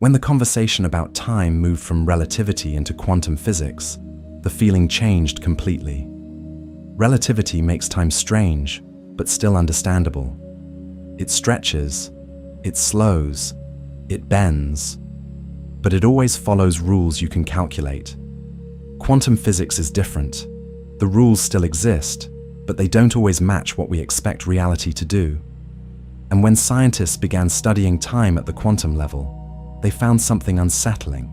When the conversation about time moved from relativity into quantum physics, the feeling changed completely. Relativity makes time strange, but still understandable. It stretches, it slows, it bends, but it always follows rules you can calculate. Quantum physics is different. The rules still exist, but they don't always match what we expect reality to do. And when scientists began studying time at the quantum level, they found something unsettling.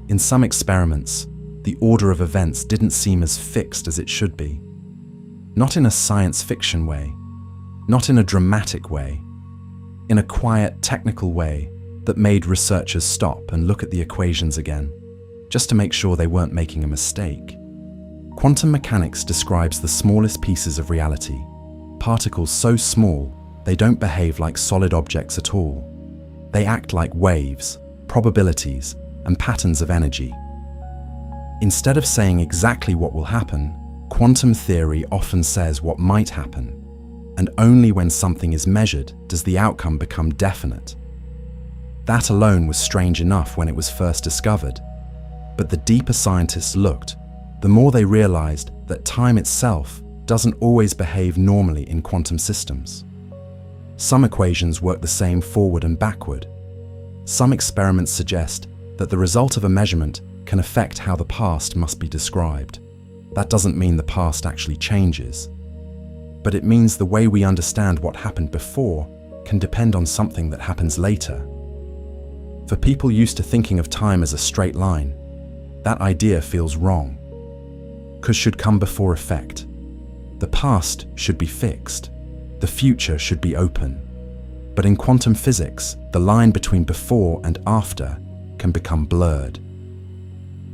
In some experiments, the order of events didn't seem as fixed as it should be. Not in a science fiction way, not in a dramatic way, in a quiet, technical way that made researchers stop and look at the equations again, just to make sure they weren't making a mistake. Quantum mechanics describes the smallest pieces of reality, particles so small they don't behave like solid objects at all. They act like waves, probabilities, and patterns of energy. Instead of saying exactly what will happen, quantum theory often says what might happen, and only when something is measured does the outcome become definite. That alone was strange enough when it was first discovered, but the deeper scientists looked, the more they realized that time itself doesn't always behave normally in quantum systems. Some equations work the same forward and backward. Some experiments suggest that the result of a measurement can affect how the past must be described. That doesn't mean the past actually changes, but it means the way we understand what happened before can depend on something that happens later. For people used to thinking of time as a straight line, that idea feels wrong. Cause should come before effect. The past should be fixed. The future should be open. But in quantum physics, the line between before and after can become blurred.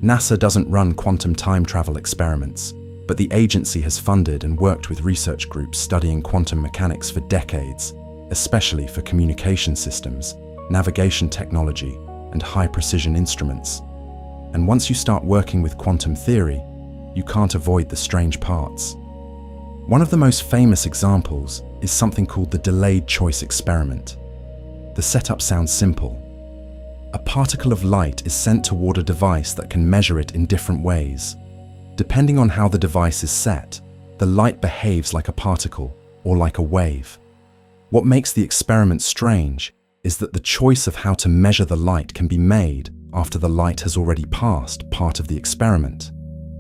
NASA doesn't run quantum time travel experiments, but the agency has funded and worked with research groups studying quantum mechanics for decades, especially for communication systems, navigation technology, and high-precision instruments. And once you start working with quantum theory, you can't avoid the strange parts. One of the most famous examples is something called the delayed choice experiment. The setup sounds simple. A particle of light is sent toward a device that can measure it in different ways. Depending on how the device is set, the light behaves like a particle or like a wave. What makes the experiment strange is that the choice of how to measure the light can be made after the light has already passed part of the experiment,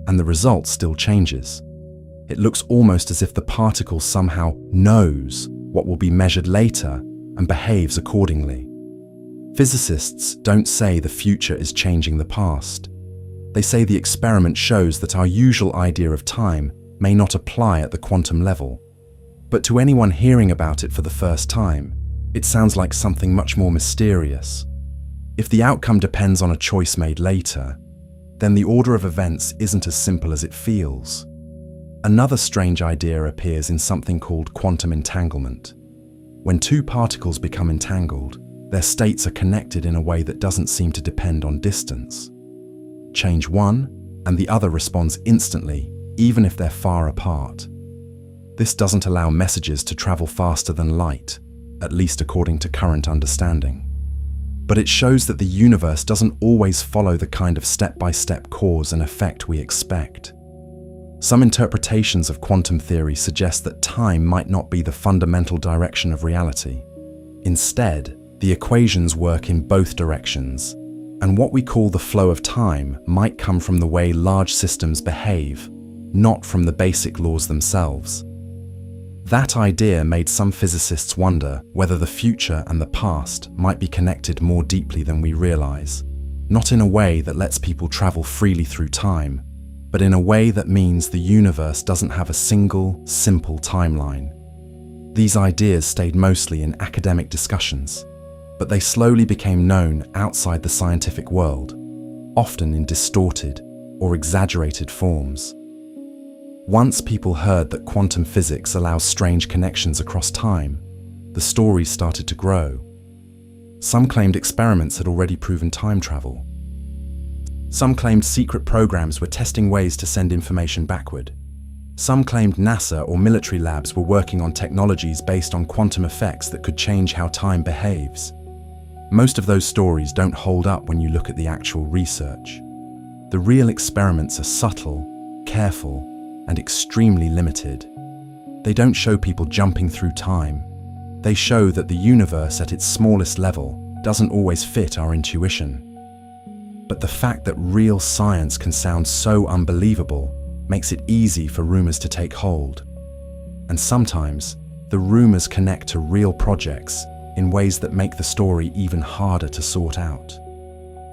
and the result still changes. It looks almost as if the particle somehow knows what will be measured later and behaves accordingly. Physicists don't say the future is changing the past. They say the experiment shows that our usual idea of time may not apply at the quantum level. But to anyone hearing about it for the first time, it sounds like something much more mysterious. If the outcome depends on a choice made later, then the order of events isn't as simple as it feels. Another strange idea appears in something called quantum entanglement. When two particles become entangled, their states are connected in a way that doesn't seem to depend on distance. Change one, and the other responds instantly, even if they're far apart. This doesn't allow messages to travel faster than light, at least according to current understanding. But it shows that the universe doesn't always follow the kind of step-by-step cause and effect we expect. Some interpretations of quantum theory suggest that time might not be the fundamental direction of reality. Instead, the equations work in both directions, and what we call the flow of time might come from the way large systems behave, not from the basic laws themselves. That idea made some physicists wonder whether the future and the past might be connected more deeply than we realize, not in a way that lets people travel freely through time, but in a way that means the universe doesn't have a single, simple timeline. These ideas stayed mostly in academic discussions, but they slowly became known outside the scientific world, often in distorted or exaggerated forms. Once people heard that quantum physics allows strange connections across time, the stories started to grow. Some claimed experiments had already proven time travel. Some claimed secret programs were testing ways to send information backward. Some claimed NASA or military labs were working on technologies based on quantum effects that could change how time behaves. Most of those stories don't hold up when you look at the actual research. The real experiments are subtle, careful, and extremely limited. They don't show people jumping through time. They show that the universe at its smallest level doesn't always fit our intuition. But the fact that real science can sound so unbelievable makes it easy for rumors to take hold. And sometimes, the rumors connect to real projects in ways that make the story even harder to sort out.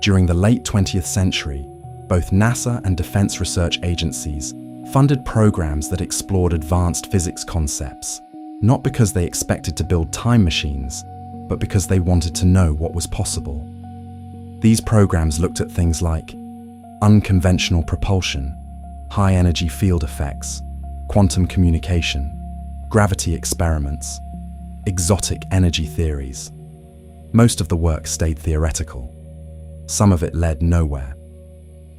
During the late 20th century, both NASA and defense research agencies funded programs that explored advanced physics concepts, not because they expected to build time machines, but because they wanted to know what was possible. These programs looked at things like unconventional propulsion, high-energy field effects, quantum communication, gravity experiments, exotic energy theories. Most of the work stayed theoretical. Some of it led nowhere.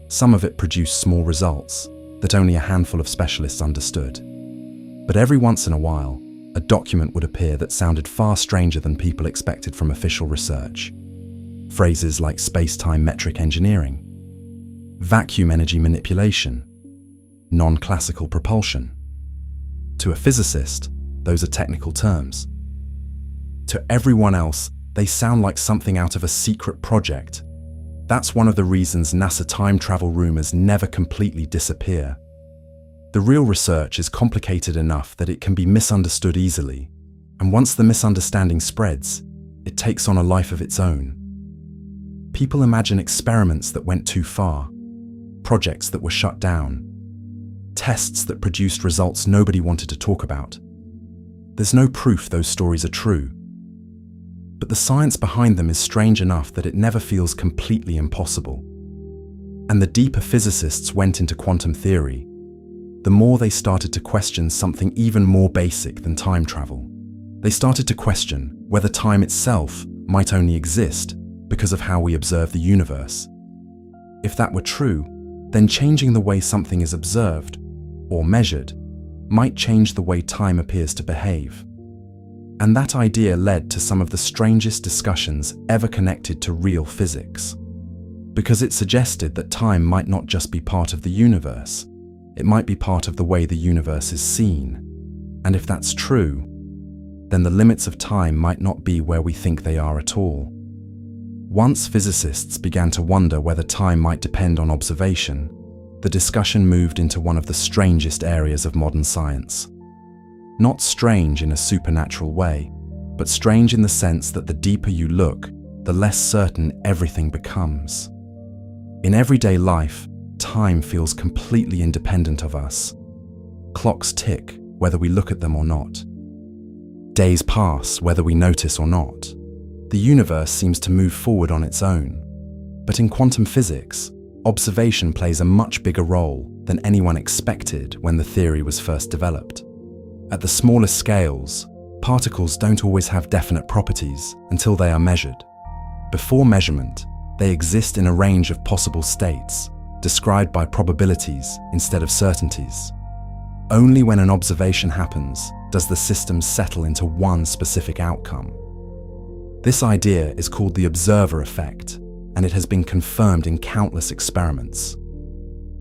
Some of it produced small results that only a handful of specialists understood. But every once in a while, a document would appear that sounded far stranger than people expected from official research. Phrases like space-time metric engineering, vacuum energy manipulation, non-classical propulsion. To a physicist, those are technical terms. To everyone else, they sound like something out of a secret project. That's one of the reasons NASA time travel rumors never completely disappear. The real research is complicated enough that it can be misunderstood easily, and once the misunderstanding spreads, it takes on a life of its own. People imagine experiments that went too far, projects that were shut down, tests that produced results nobody wanted to talk about. There's no proof those stories are true. But the science behind them is strange enough that it never feels completely impossible. And the deeper physicists went into quantum theory, the more they started to question something even more basic than time travel. They started to question whether time itself might only exist because of how we observe the universe. If that were true, then changing the way something is observed or measured might change the way time appears to behave. And that idea led to some of the strangest discussions ever connected to real physics. Because it suggested that time might not just be part of the universe, it might be part of the way the universe is seen. And if that's true, then the limits of time might not be where we think they are at all. Once physicists began to wonder whether time might depend on observation, the discussion moved into one of the strangest areas of modern science. Not strange in a supernatural way, but strange in the sense that the deeper you look, the less certain everything becomes. In everyday life, time feels completely independent of us. Clocks tick, whether we look at them or not. Days pass, whether we notice or not. The universe seems to move forward on its own. But in quantum physics, observation plays a much bigger role than anyone expected when the theory was first developed. At the smallest scales, particles don't always have definite properties until they are measured. Before measurement, they exist in a range of possible states, described by probabilities instead of certainties. Only when an observation happens does the system settle into one specific outcome. This idea is called the observer effect, and it has been confirmed in countless experiments.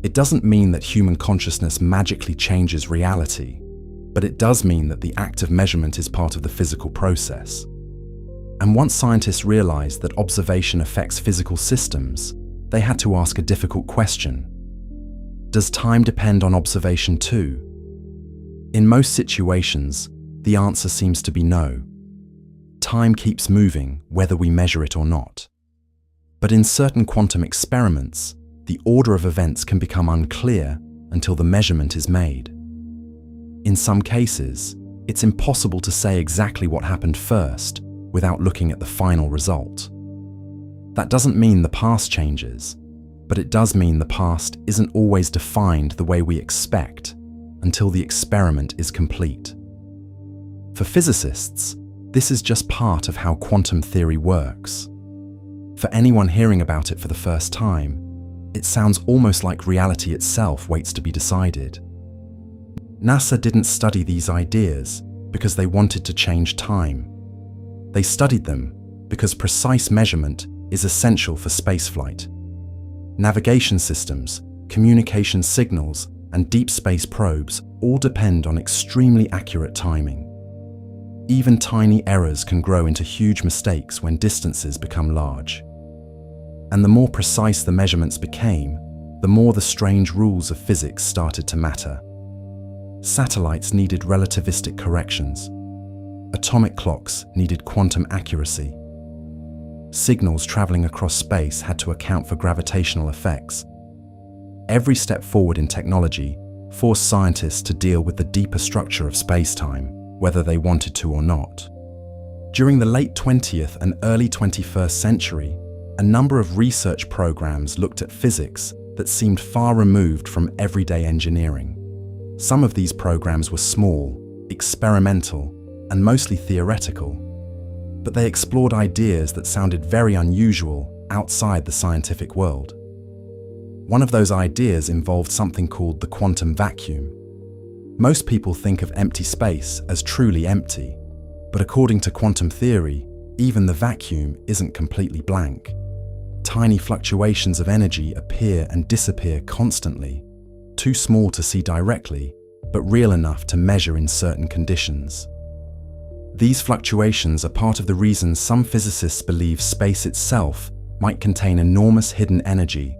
It doesn't mean that human consciousness magically changes reality, but it does mean that the act of measurement is part of the physical process. And once scientists realized that observation affects physical systems, they had to ask a difficult question. Does time depend on observation too? In most situations, the answer seems to be no. Time keeps moving whether we measure it or not. But in certain quantum experiments, the order of events can become unclear until the measurement is made. In some cases, it's impossible to say exactly what happened first without looking at the final result. That doesn't mean the past changes, but it does mean the past isn't always defined the way we expect until the experiment is complete. For physicists, this is just part of how quantum theory works. For anyone hearing about it for the first time, it sounds almost like reality itself waits to be decided. NASA didn't study these ideas because they wanted to change time. They studied them because precise measurement is essential for spaceflight. Navigation systems, communication signals, and deep space probes all depend on extremely accurate timing. Even tiny errors can grow into huge mistakes when distances become large. And the more precise the measurements became, the more the strange rules of physics started to matter. Satellites needed relativistic corrections. Atomic clocks needed quantum accuracy. Signals traveling across space had to account for gravitational effects. Every step forward in technology forced scientists to deal with the deeper structure of space-time, whether they wanted to or not. During the late 20th and early 21st century, a number of research programs looked at physics that seemed far removed from everyday engineering. Some of these programs were small, experimental, and mostly theoretical, but they explored ideas that sounded very unusual outside the scientific world. One of those ideas involved something called the quantum vacuum. Most people think of empty space as truly empty, but according to quantum theory, even the vacuum isn't completely blank. Tiny fluctuations of energy appear and disappear constantly, too small to see directly, but real enough to measure in certain conditions. These fluctuations are part of the reason some physicists believe space itself might contain enormous hidden energy,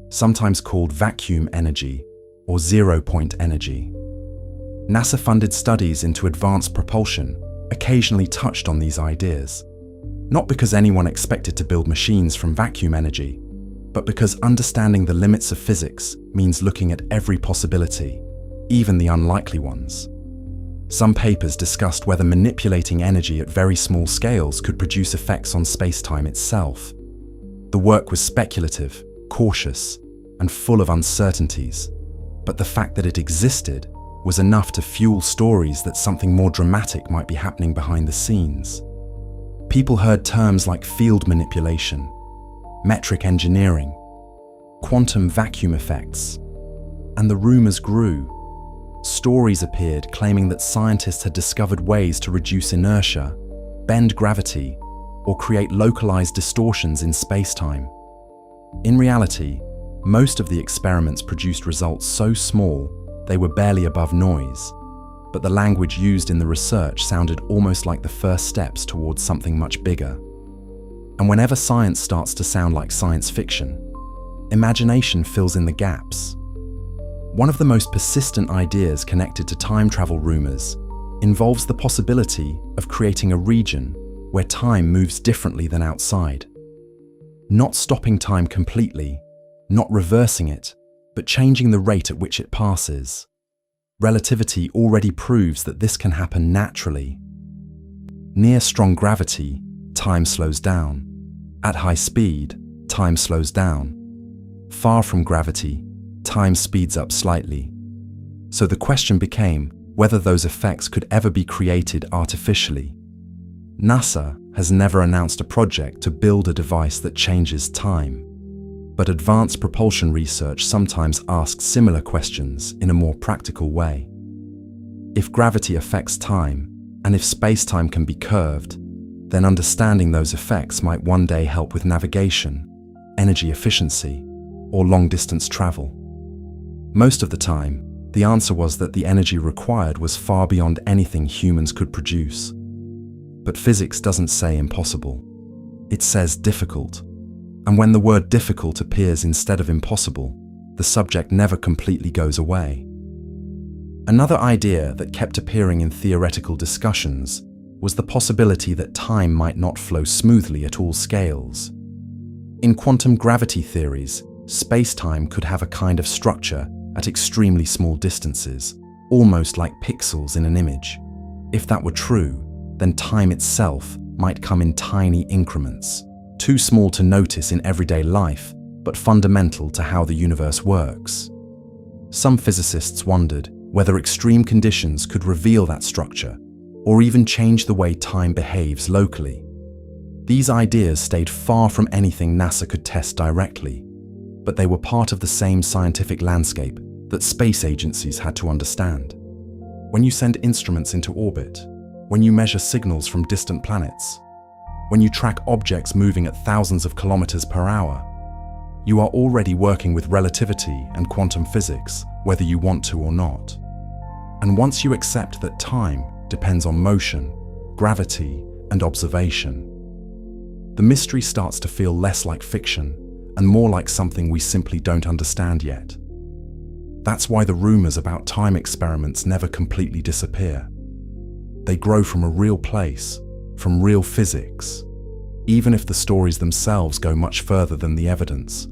sometimes called vacuum energy or zero-point energy. NASA-funded studies into advanced propulsion occasionally touched on these ideas, not because anyone expected to build machines from vacuum energy, but because understanding the limits of physics means looking at every possibility, even the unlikely ones. Some papers discussed whether manipulating energy at very small scales could produce effects on space-time itself. The work was speculative, cautious, and full of uncertainties, but the fact that it existed was enough to fuel stories that something more dramatic might be happening behind the scenes. People heard terms like field manipulation, metric engineering, quantum vacuum effects, and the rumors grew. Stories appeared claiming that scientists had discovered ways to reduce inertia, bend gravity, or create localized distortions in space-time. In reality, most of the experiments produced results so small they were barely above noise, but the language used in the research sounded almost like the first steps towards something much bigger. And whenever science starts to sound like science fiction, imagination fills in the gaps. One of the most persistent ideas connected to time travel rumors involves the possibility of creating a region where time moves differently than outside. Not stopping time completely, not reversing it, but changing the rate at which it passes. Relativity already proves that this can happen naturally. Near strong gravity, time slows down. At high speed, time slows down. Far from gravity, time speeds up slightly. So the question became whether those effects could ever be created artificially. NASA has never announced a project to build a device that changes time, but advanced propulsion research sometimes asks similar questions in a more practical way. If gravity affects time, and if space-time can be curved, then understanding those effects might one day help with navigation, energy efficiency, or long-distance travel. Most of the time, the answer was that the energy required was far beyond anything humans could produce. But physics doesn't say impossible. It says difficult. And when the word difficult appears instead of impossible, the subject never completely goes away. Another idea that kept appearing in theoretical discussions was the possibility that time might not flow smoothly at all scales. In quantum gravity theories, space-time could have a kind of structure at extremely small distances, almost like pixels in an image. If that were true, then time itself might come in tiny increments, too small to notice in everyday life, but fundamental to how the universe works. Some physicists wondered whether extreme conditions could reveal that structure, or even change the way time behaves locally. These ideas stayed far from anything NASA could test directly, but they were part of the same scientific landscape that space agencies had to understand. When you send instruments into orbit, when you measure signals from distant planets, when you track objects moving at thousands of kilometers per hour, you are already working with relativity and quantum physics, whether you want to or not. And once you accept that time depends on motion, gravity, and observation, the mystery starts to feel less like fiction and more like something we simply don't understand yet. That's why the rumors about time experiments never completely disappear. They grow from a real place, from real physics, even if the stories themselves go much further than the evidence.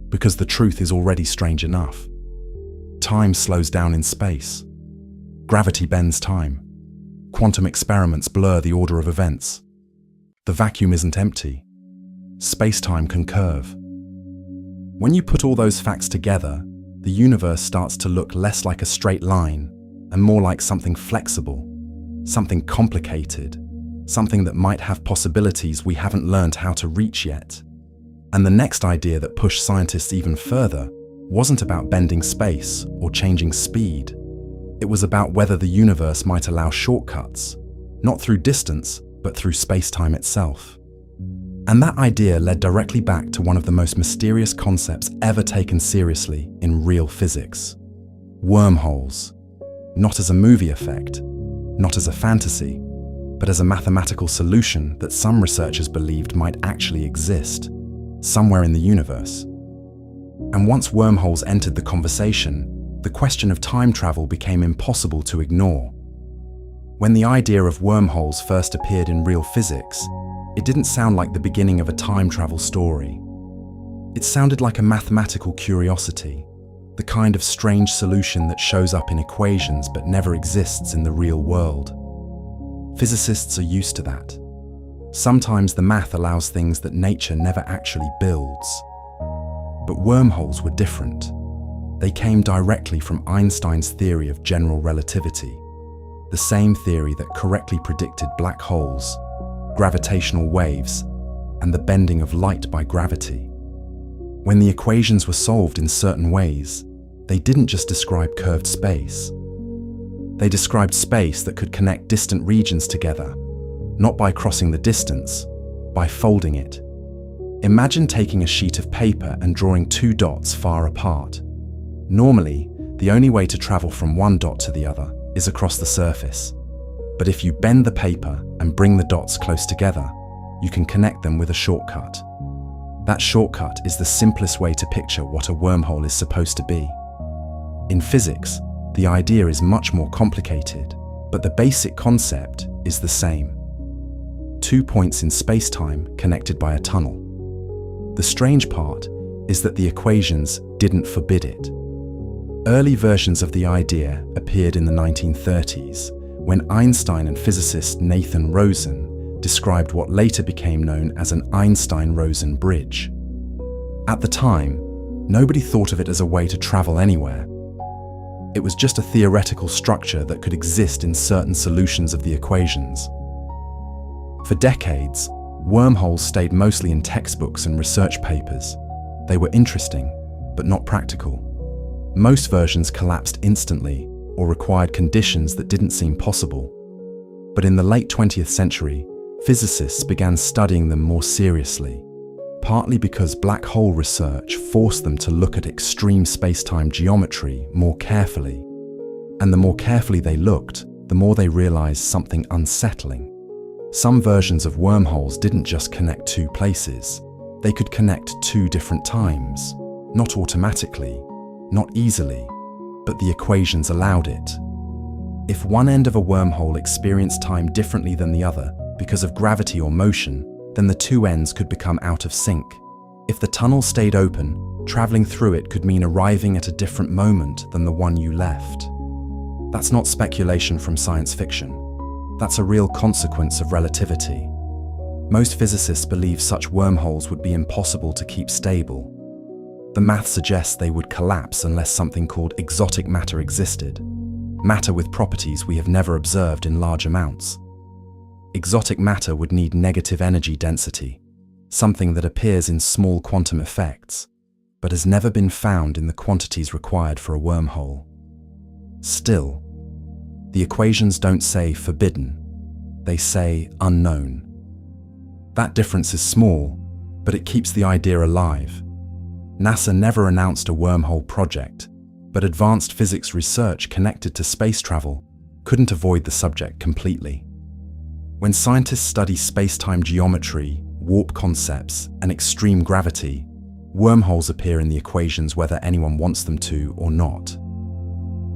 Because the truth is already strange enough. Time slows down in space. Gravity bends time. Quantum experiments blur the order of events. The vacuum isn't empty. Space-time can curve. When you put all those facts together, the universe starts to look less like a straight line and more like something flexible, something complicated, something that might have possibilities we haven't learned how to reach yet. And the next idea that pushed scientists even further wasn't about bending space or changing speed. It was about whether the universe might allow shortcuts, not through distance, but through space-time itself. And that idea led directly back to one of the most mysterious concepts ever taken seriously in real physics: wormholes. Not as a movie effect, not as a fantasy, but as a mathematical solution that some researchers believed might actually exist somewhere in the universe. And once wormholes entered the conversation, the question of time travel became impossible to ignore. When the idea of wormholes first appeared in real physics, it didn't sound like the beginning of a time travel story. It sounded like a mathematical curiosity, the kind of strange solution that shows up in equations but never exists in the real world. Physicists are used to that. Sometimes the math allows things that nature never actually builds. But wormholes were different. They came directly from Einstein's theory of general relativity, the same theory that correctly predicted black holes, gravitational waves, and the bending of light by gravity. When the equations were solved in certain ways, they didn't just describe curved space. They described space that could connect distant regions together, not by crossing the distance, by folding it. Imagine taking a sheet of paper and drawing two dots far apart. Normally, the only way to travel from one dot to the other is across the surface. But if you bend the paper and bring the dots close together, you can connect them with a shortcut. That shortcut is the simplest way to picture what a wormhole is supposed to be. In physics, the idea is much more complicated, but the basic concept is the same. Two points in space-time connected by a tunnel. The strange part is that the equations didn't forbid it. Early versions of the idea appeared in the 1930s, when Einstein and physicist Nathan Rosen described what later became known as an Einstein-Rosen bridge. At the time, nobody thought of it as a way to travel anywhere. It was just a theoretical structure that could exist in certain solutions of the equations. For decades, wormholes stayed mostly in textbooks and research papers. They were interesting, but not practical. Most versions collapsed instantly or required conditions that didn't seem possible. But in the late 20th century, physicists began studying them more seriously, partly because black hole research forced them to look at extreme space-time geometry more carefully. And the more carefully they looked, the more they realized something unsettling. Some versions of wormholes didn't just connect two places. They could connect two different times, not automatically, not easily, but the equations allowed it. If one end of a wormhole experienced time differently than the other because of gravity or motion, then the two ends could become out of sync. If the tunnel stayed open, traveling through it could mean arriving at a different moment than the one you left. That's not speculation from science fiction. That's a real consequence of relativity. Most physicists believe such wormholes would be impossible to keep stable. The math suggests they would collapse unless something called exotic matter existed, matter with properties we have never observed in large amounts. Exotic matter would need negative energy density, something that appears in small quantum effects, but has never been found in the quantities required for a wormhole. Still, the equations don't say forbidden, they say unknown. That difference is small, but it keeps the idea alive. NASA never announced a wormhole project, but advanced physics research connected to space travel couldn't avoid the subject completely. When scientists study space-time geometry, warp concepts, and extreme gravity, wormholes appear in the equations whether anyone wants them to or not.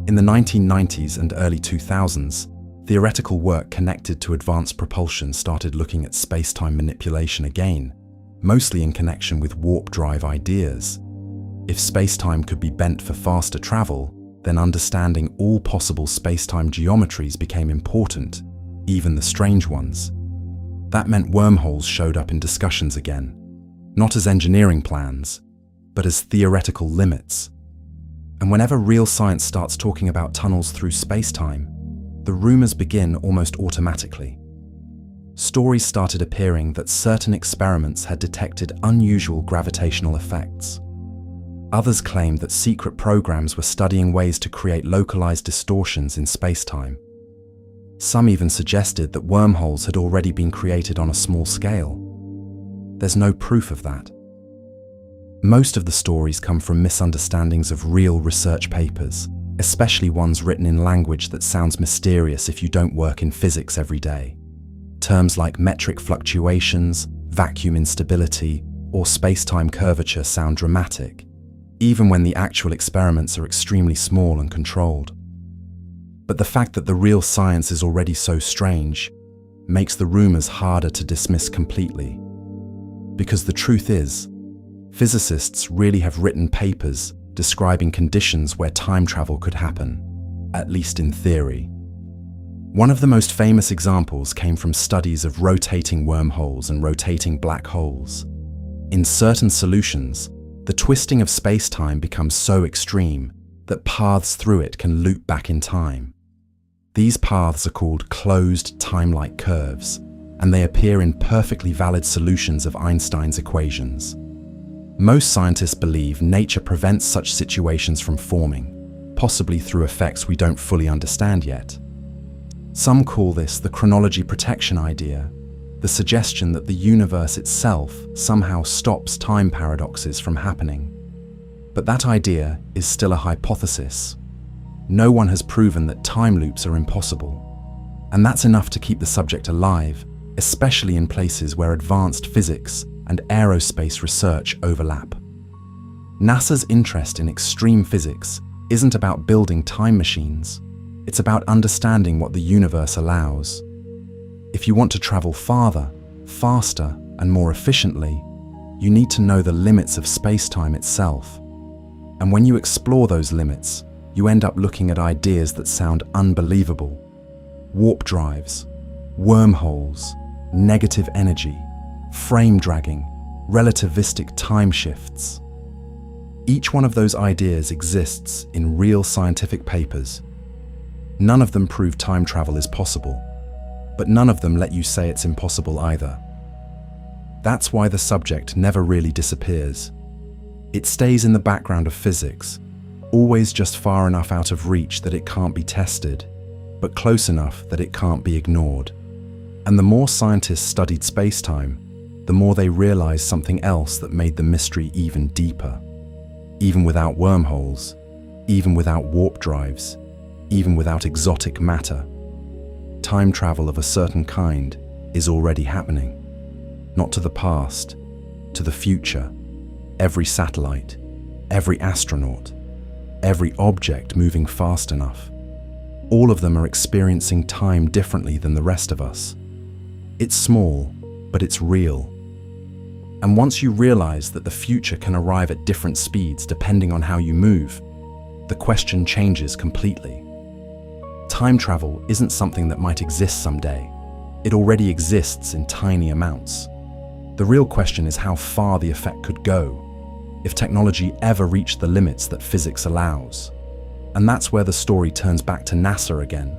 In the 1990s and early 2000s, theoretical work connected to advanced propulsion started looking at space-time manipulation again, mostly in connection with warp drive ideas. If space-time could be bent for faster travel, then understanding all possible space-time geometries became important, even the strange ones. That meant wormholes showed up in discussions again, not as engineering plans, but as theoretical limits. And whenever real science starts talking about tunnels through space-time, the rumors begin almost automatically. Stories started appearing that certain experiments had detected unusual gravitational effects. Others claimed that secret programs were studying ways to create localized distortions in space-time. Some even suggested that wormholes had already been created on a small scale. There's no proof of that. Most of the stories come from misunderstandings of real research papers, especially ones written in language that sounds mysterious if you don't work in physics every day. Terms like metric fluctuations, vacuum instability, or space-time curvature sound dramatic, even when the actual experiments are extremely small and controlled. But the fact that the real science is already so strange makes the rumors harder to dismiss completely. Because the truth is, physicists really have written papers describing conditions where time travel could happen, at least in theory. One of the most famous examples came from studies of rotating wormholes and rotating black holes. In certain solutions, the twisting of space-time becomes so extreme that paths through it can loop back in time. These paths are called closed time-like curves, and they appear in perfectly valid solutions of Einstein's equations. Most scientists believe nature prevents such situations from forming, possibly through effects we don't fully understand yet. Some call this the chronology protection idea, the suggestion that the universe itself somehow stops time paradoxes from happening. But that idea is still a hypothesis. No one has proven that time loops are impossible. And that's enough to keep the subject alive, especially in places where advanced physics and aerospace research overlap. NASA's interest in extreme physics isn't about building time machines. It's about understanding what the universe allows. If you want to travel farther, faster, and more efficiently, you need to know the limits of space-time itself. And when you explore those limits, you end up looking at ideas that sound unbelievable. Warp drives, wormholes, negative energy, frame dragging, relativistic time shifts. Each one of those ideas exists in real scientific papers. None of them prove time travel is possible, but none of them let you say it's impossible either. That's why the subject never really disappears. It stays in the background of physics, always just far enough out of reach that it can't be tested, but close enough that it can't be ignored. And the more scientists studied space-time, the more they realized something else that made the mystery even deeper. Even without wormholes, even without warp drives, even without exotic matter, time travel of a certain kind is already happening. Not to the past, to the future. Every satellite, every astronaut, every object moving fast enough. All of them are experiencing time differently than the rest of us. It's small, but it's real. And once you realize that the future can arrive at different speeds depending on how you move, the question changes completely. Time travel isn't something that might exist someday. It already exists in tiny amounts. The real question is how far the effect could go, if technology ever reached the limits that physics allows. And that's where the story turns back to NASA again,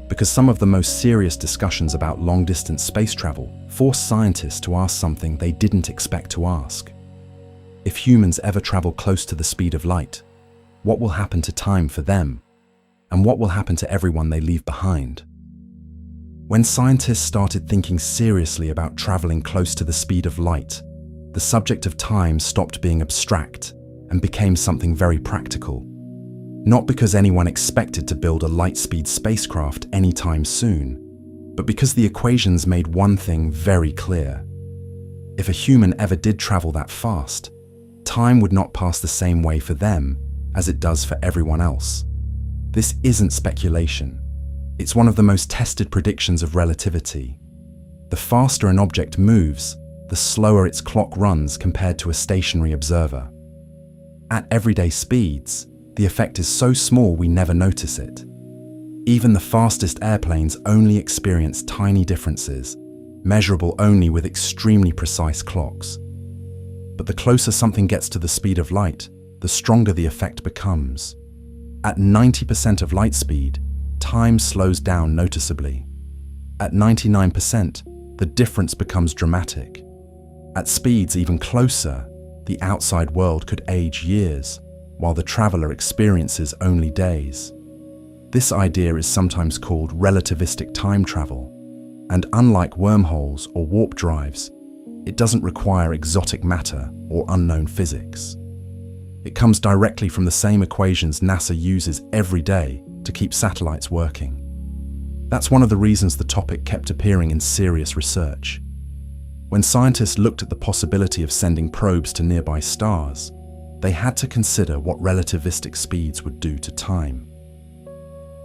because some of the most serious discussions about long-distance space travel force scientists to ask something they didn't expect to ask. If humans ever travel close to the speed of light, what will happen to time for them? And what will happen to everyone they leave behind? When scientists started thinking seriously about traveling close to the speed of light, the subject of time stopped being abstract and became something very practical. Not because anyone expected to build a light-speed spacecraft anytime soon, but because the equations made one thing very clear. If a human ever did travel that fast, time would not pass the same way for them as it does for everyone else. This isn't speculation. It's one of the most tested predictions of relativity. The faster an object moves, the slower its clock runs compared to a stationary observer. At everyday speeds, the effect is so small we never notice it. Even the fastest airplanes only experience tiny differences, measurable only with extremely precise clocks. But the closer something gets to the speed of light, the stronger the effect becomes. At 90% of light speed, time slows down noticeably. At 99%, the difference becomes dramatic. At speeds even closer, the outside world could age years, while the traveler experiences only days. This idea is sometimes called relativistic time travel, and unlike wormholes or warp drives, it doesn't require exotic matter or unknown physics. It comes directly from the same equations NASA uses every day to keep satellites working. That's one of the reasons the topic kept appearing in serious research. When scientists looked at the possibility of sending probes to nearby stars, they had to consider what relativistic speeds would do to time.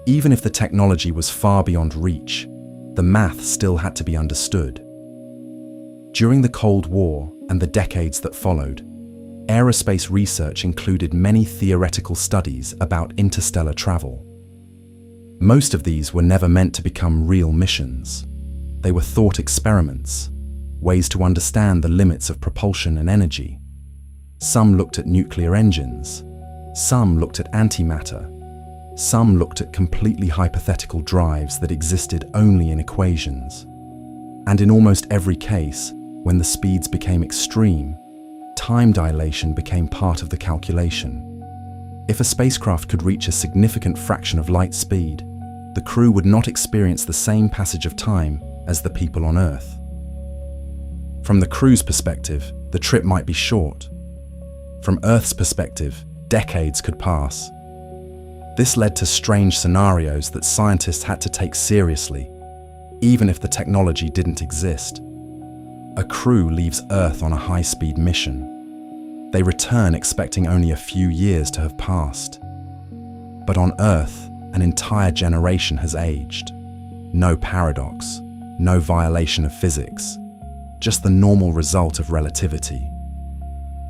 Even if the technology was far beyond reach, the math still had to be understood. During the Cold War and the decades that followed, aerospace research included many theoretical studies about interstellar travel. Most of these were never meant to become real missions. They were thought experiments, ways to understand the limits of propulsion and energy. Some looked at nuclear engines, some looked at antimatter, some looked at completely hypothetical drives that existed only in equations. And in almost every case, when the speeds became extreme, time dilation became part of the calculation. If a spacecraft could reach a significant fraction of light speed, the crew would not experience the same passage of time as the people on Earth. From the crew's perspective, the trip might be short. From Earth's perspective, decades could pass. This led to strange scenarios that scientists had to take seriously, even if the technology didn't exist. A crew leaves Earth on a high-speed mission. They return expecting only a few years to have passed. But on Earth, an entire generation has aged. No paradox, no violation of physics, just the normal result of relativity.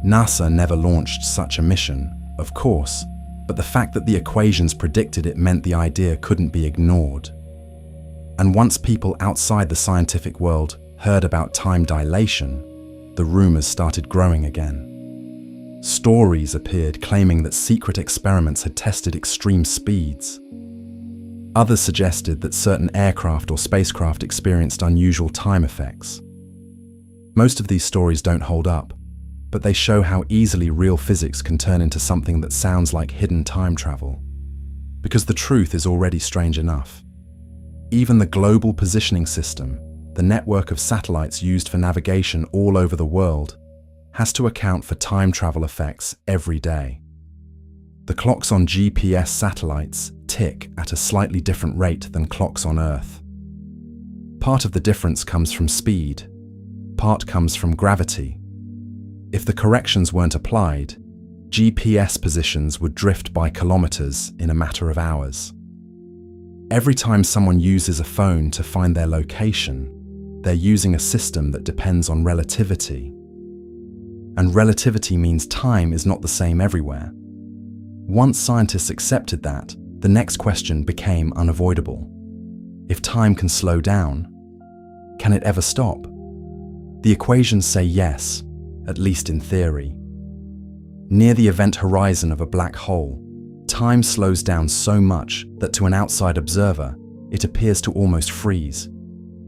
NASA never launched such a mission, of course, but the fact that the equations predicted it meant the idea couldn't be ignored. And once people outside the scientific world heard about time dilation, the rumors started growing again. Stories appeared claiming that secret experiments had tested extreme speeds. Others suggested that certain aircraft or spacecraft experienced unusual time effects. Most of these stories don't hold up, but they show how easily real physics can turn into something that sounds like hidden time travel. Because the truth is already strange enough. Even the global positioning system, the network of satellites used for navigation all over the world, has to account for time travel effects every day. The clocks on GPS satellites tick at a slightly different rate than clocks on Earth. Part of the difference comes from speed, part comes from gravity. If the corrections weren't applied, GPS positions would drift by kilometers in a matter of hours. Every time someone uses a phone to find their location, they're using a system that depends on relativity. And relativity means time is not the same everywhere. Once scientists accepted that, the next question became unavoidable. If time can slow down, can it ever stop? The equations say yes, at least in theory. Near the event horizon of a black hole, time slows down so much that to an outside observer, it appears to almost freeze.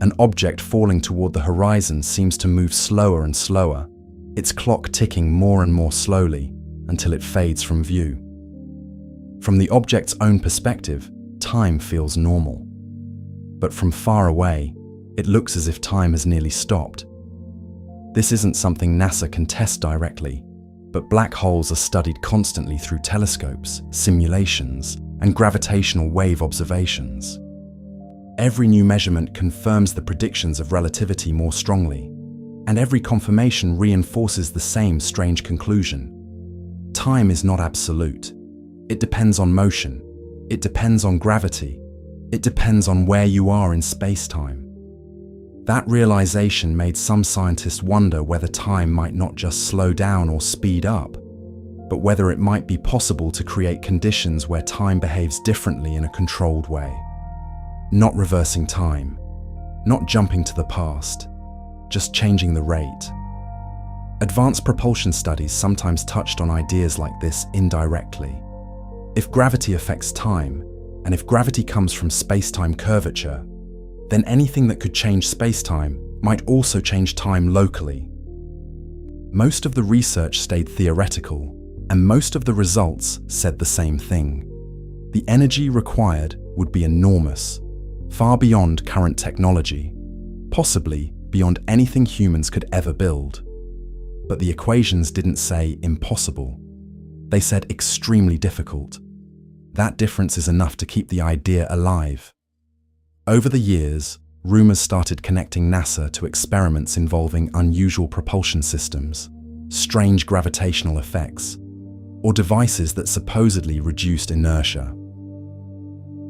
An object falling toward the horizon seems to move slower and slower, its clock ticking more and more slowly until it fades from view. From the object's own perspective, time feels normal. but from far away, it looks as if time has nearly stopped. This isn't something NASA can test directly, but black holes are studied constantly through telescopes, simulations, and gravitational wave observations. Every new measurement confirms the predictions of relativity more strongly, and every confirmation reinforces the same strange conclusion. Time is not absolute. It depends on motion. It depends on gravity. It depends on where you are in space-time. That realization made some scientists wonder whether time might not just slow down or speed up, but whether it might be possible to create conditions where time behaves differently in a controlled way. Not reversing time, not jumping to the past, just changing the rate. Advanced propulsion studies sometimes touched on ideas like this indirectly. If gravity affects time, and if gravity comes from space-time curvature, then anything that could change space-time might also change time locally. Most of the research stayed theoretical, and most of the results said the same thing. The energy required would be enormous, far beyond current technology, possibly beyond anything humans could ever build. But the equations didn't say impossible. They said extremely difficult. That difference is enough to keep the idea alive. Over the years, rumors started connecting NASA to experiments involving unusual propulsion systems, strange gravitational effects, or devices that supposedly reduced inertia.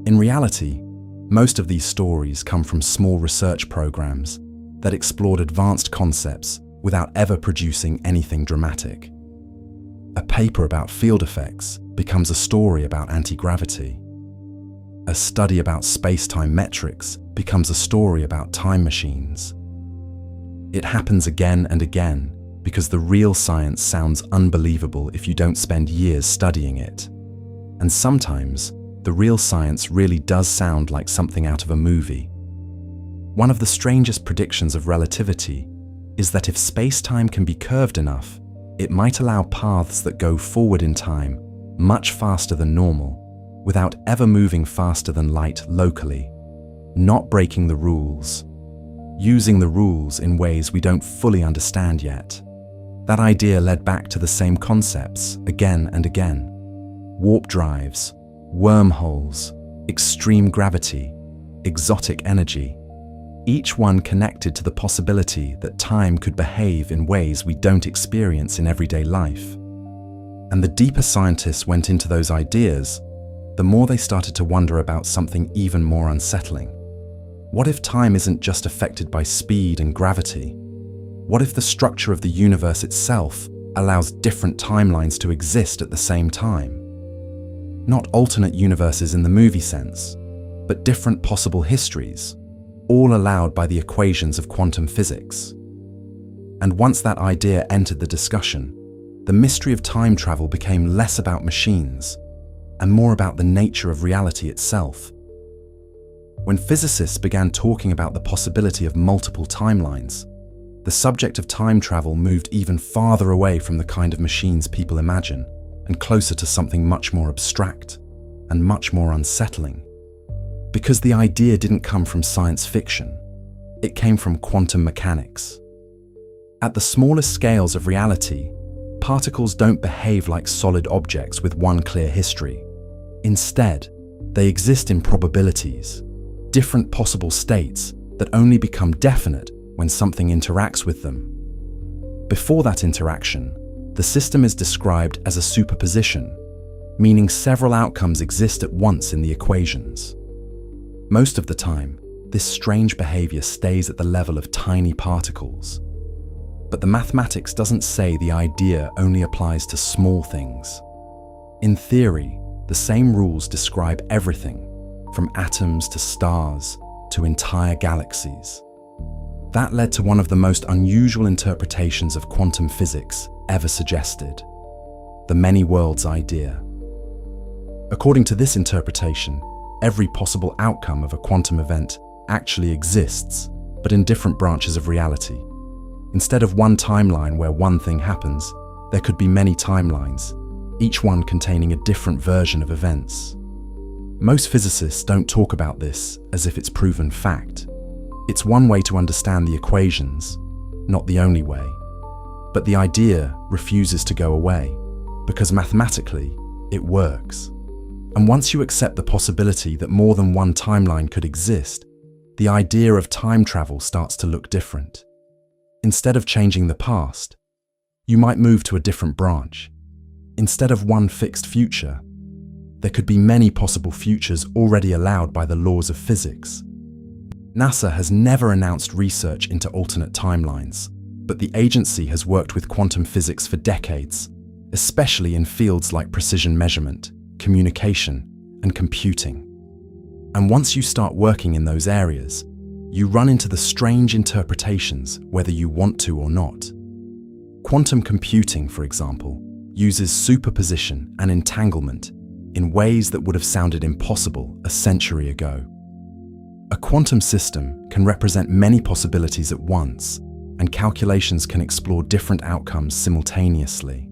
In reality, most of these stories come from small research programs that explored advanced concepts without ever producing anything dramatic. A paper about field effects becomes a story about anti-gravity. A study about space-time metrics becomes a story about time machines. It happens again and again because the real science sounds unbelievable if you don't spend years studying it. And sometimes, the real science really does sound like something out of a movie. One of the strangest predictions of relativity is that if space-time can be curved enough, it might allow paths that go forward in time much faster than normal, without ever moving faster than light locally, not breaking the rules, using the rules in ways we don't fully understand yet. That idea led back to the same concepts again and again. Warp drives, wormholes, extreme gravity, exotic energy, each one connected to the possibility that time could behave in ways we don't experience in everyday life. And the deeper scientists went into those ideas, the more they started to wonder about something even more unsettling. What if time isn't just affected by speed and gravity? What if the structure of the universe itself allows different timelines to exist at the same time? Not alternate universes in the movie sense, but different possible histories, all allowed by the equations of quantum physics. And once that idea entered the discussion, the mystery of time travel became less about machines and more about the nature of reality itself. When physicists began talking about the possibility of multiple timelines, the subject of time travel moved even farther away from the kind of machines people imagine and closer to something much more abstract and much more unsettling. Because the idea didn't come from science fiction, it came from quantum mechanics. At the smallest scales of reality, particles don't behave like solid objects with one clear history. Instead, they exist in probabilities, different possible states that only become definite when something interacts with them. Before that interaction, the system is described as a superposition, meaning several outcomes exist at once in the equations. Most of the time, this strange behavior stays at the level of tiny particles. But the mathematics doesn't say the idea only applies to small things. In theory, the same rules describe everything, from atoms to stars to entire galaxies. That led to one of the most unusual interpretations of quantum physics ever suggested, the many worlds idea. According to this interpretation, every possible outcome of a quantum event actually exists, but in different branches of reality. Instead of one timeline where one thing happens, there could be many timelines, each one containing a different version of events. Most physicists don't talk about this as if it's proven fact. It's one way to understand the equations, not the only way. But the idea refuses to go away, because mathematically, it works. And once you accept the possibility that more than one timeline could exist, the idea of time travel starts to look different. Instead of changing the past, you might move to a different branch. Instead of one fixed future, there could be many possible futures already allowed by the laws of physics. NASA has never announced research into alternate timelines, but the agency has worked with quantum physics for decades, especially in fields like precision measurement, communication, and computing. And once you start working in those areas, you run into the strange interpretations whether you want to or not. Quantum computing, for example, uses superposition and entanglement in ways that would have sounded impossible a century ago. A quantum system can represent many possibilities at once, and calculations can explore different outcomes simultaneously.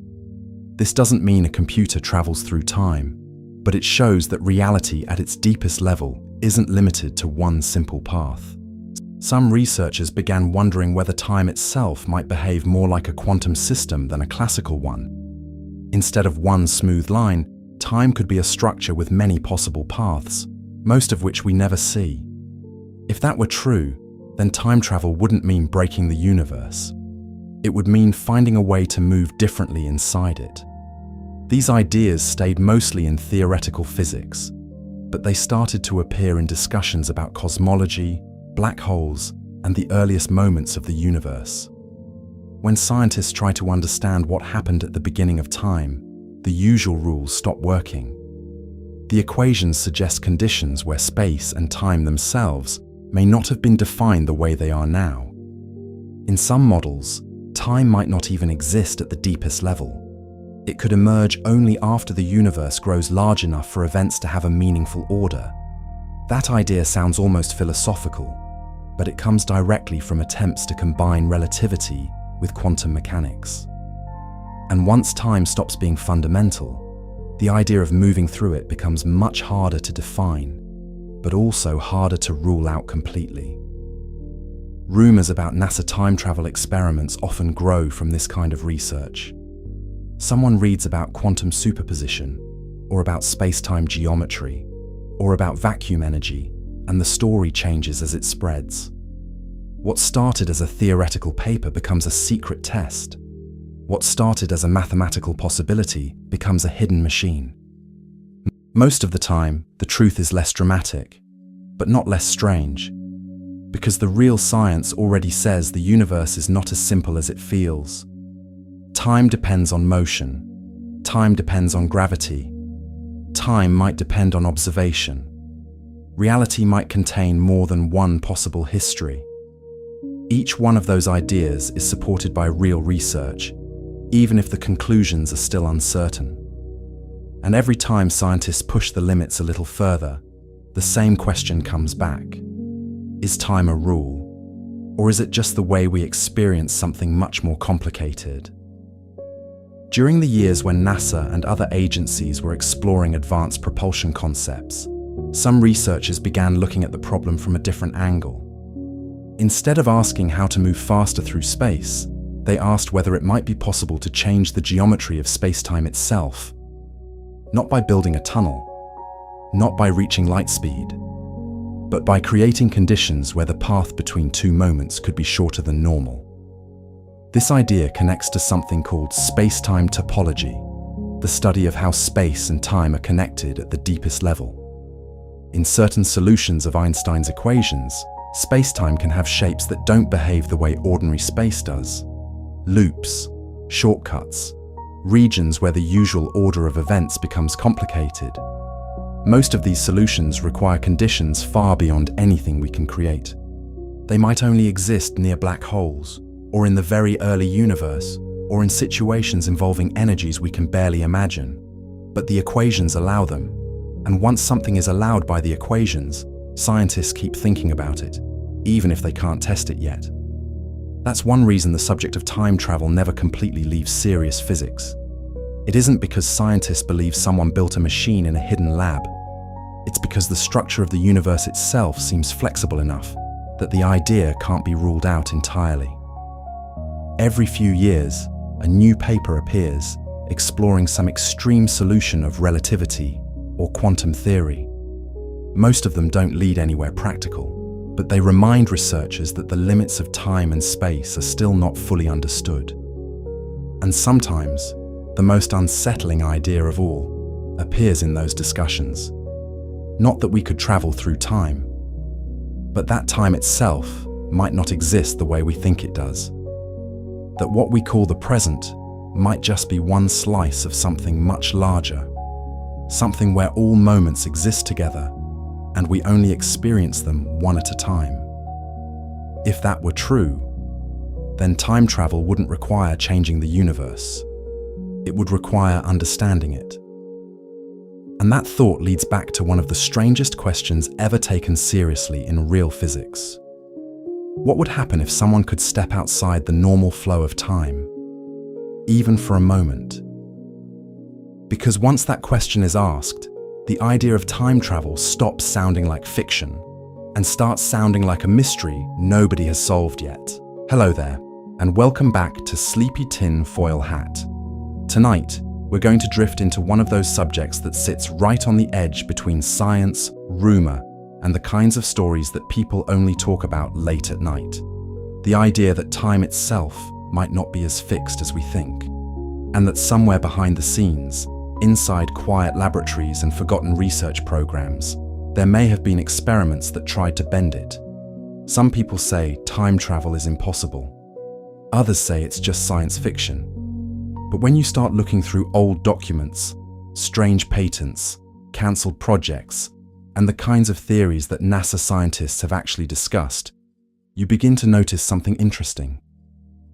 This doesn't mean a computer travels through time, but it shows that reality at its deepest level isn't limited to one simple path. Some researchers began wondering whether time itself might behave more like a quantum system than a classical one. Instead of one smooth line, time could be a structure with many possible paths, most of which we never see. If that were true, then time travel wouldn't mean breaking the universe. It would mean finding a way to move differently inside it. These ideas stayed mostly in theoretical physics, but they started to appear in discussions about cosmology, black holes, and the earliest moments of the universe. When scientists try to understand what happened at the beginning of time, the usual rules stop working. The equations suggest conditions where space and time themselves may not have been defined the way they are now. In some models, time might not even exist at the deepest level. It could emerge only after the universe grows large enough for events to have a meaningful order. That idea sounds almost philosophical, but it comes directly from attempts to combine relativity with quantum mechanics. And once time stops being fundamental, the idea of moving through it becomes much harder to define, but also harder to rule out completely. Rumors about NASA time travel experiments often grow from this kind of research. Someone reads about quantum superposition, or about space-time geometry, or about vacuum energy, and the story changes as it spreads. What started as a theoretical paper becomes a secret test. What started as a mathematical possibility becomes a hidden machine. Most of the time, the truth is less dramatic, but not less strange, because the real science already says the universe is not as simple as it feels. Time depends on motion. Time depends on gravity. Time might depend on observation. Reality might contain more than one possible history. Each one of those ideas is supported by real research, even if the conclusions are still uncertain. And every time scientists push the limits a little further, the same question comes back. Is time a rule? Or is it just the way we experience something much more complicated? During the years when NASA and other agencies were exploring advanced propulsion concepts, some researchers began looking at the problem from a different angle. Instead of asking how to move faster through space, they asked whether it might be possible to change the geometry of space-time itself. Not by building a tunnel, not by reaching light speed, but by creating conditions where the path between two moments could be shorter than normal. This idea connects to something called space-time topology, the study of how space and time are connected at the deepest level. In certain solutions of Einstein's equations, space-time can have shapes that don't behave the way ordinary space does. Loops, shortcuts, regions where the usual order of events becomes complicated. Most of these solutions require conditions far beyond anything we can create. They might only exist near black holes, or in the very early universe, or in situations involving energies we can barely imagine. But the equations allow them, and once something is allowed by the equations, scientists keep thinking about it, even if they can't test it yet. That's one reason the subject of time travel never completely leaves serious physics. It isn't because scientists believe someone built a machine in a hidden lab. It's because the structure of the universe itself seems flexible enough that the idea can't be ruled out entirely. Every few years, a new paper appears exploring some extreme solution of relativity or quantum theory. Most of them don't lead anywhere practical, but they remind researchers that the limits of time and space are still not fully understood. And sometimes, the most unsettling idea of all appears in those discussions. Not that we could travel through time, but that time itself might not exist the way we think it does. That what we call the present might just be one slice of something much larger, something where all moments exist together and we only experience them one at a time. If that were true, then time travel wouldn't require changing the universe. It would require understanding it. And that thought leads back to one of the strangest questions ever taken seriously in real physics. What would happen if someone could step outside the normal flow of time, even for a moment? Because once that question is asked, the idea of time travel stops sounding like fiction and starts sounding like a mystery nobody has solved yet. Hello there, and welcome back to Sleepy Tin Foil Hat. Tonight, we're going to drift into one of those subjects that sits right on the edge between science, rumor, and the kinds of stories that people only talk about late at night. The idea that time itself might not be as fixed as we think, and that somewhere behind the scenes, inside quiet laboratories and forgotten research programs, there may have been experiments that tried to bend it. Some people say time travel is impossible. Others say it's just science fiction. But when you start looking through old documents, strange patents, cancelled projects, and the kinds of theories that NASA scientists have actually discussed, you begin to notice something interesting.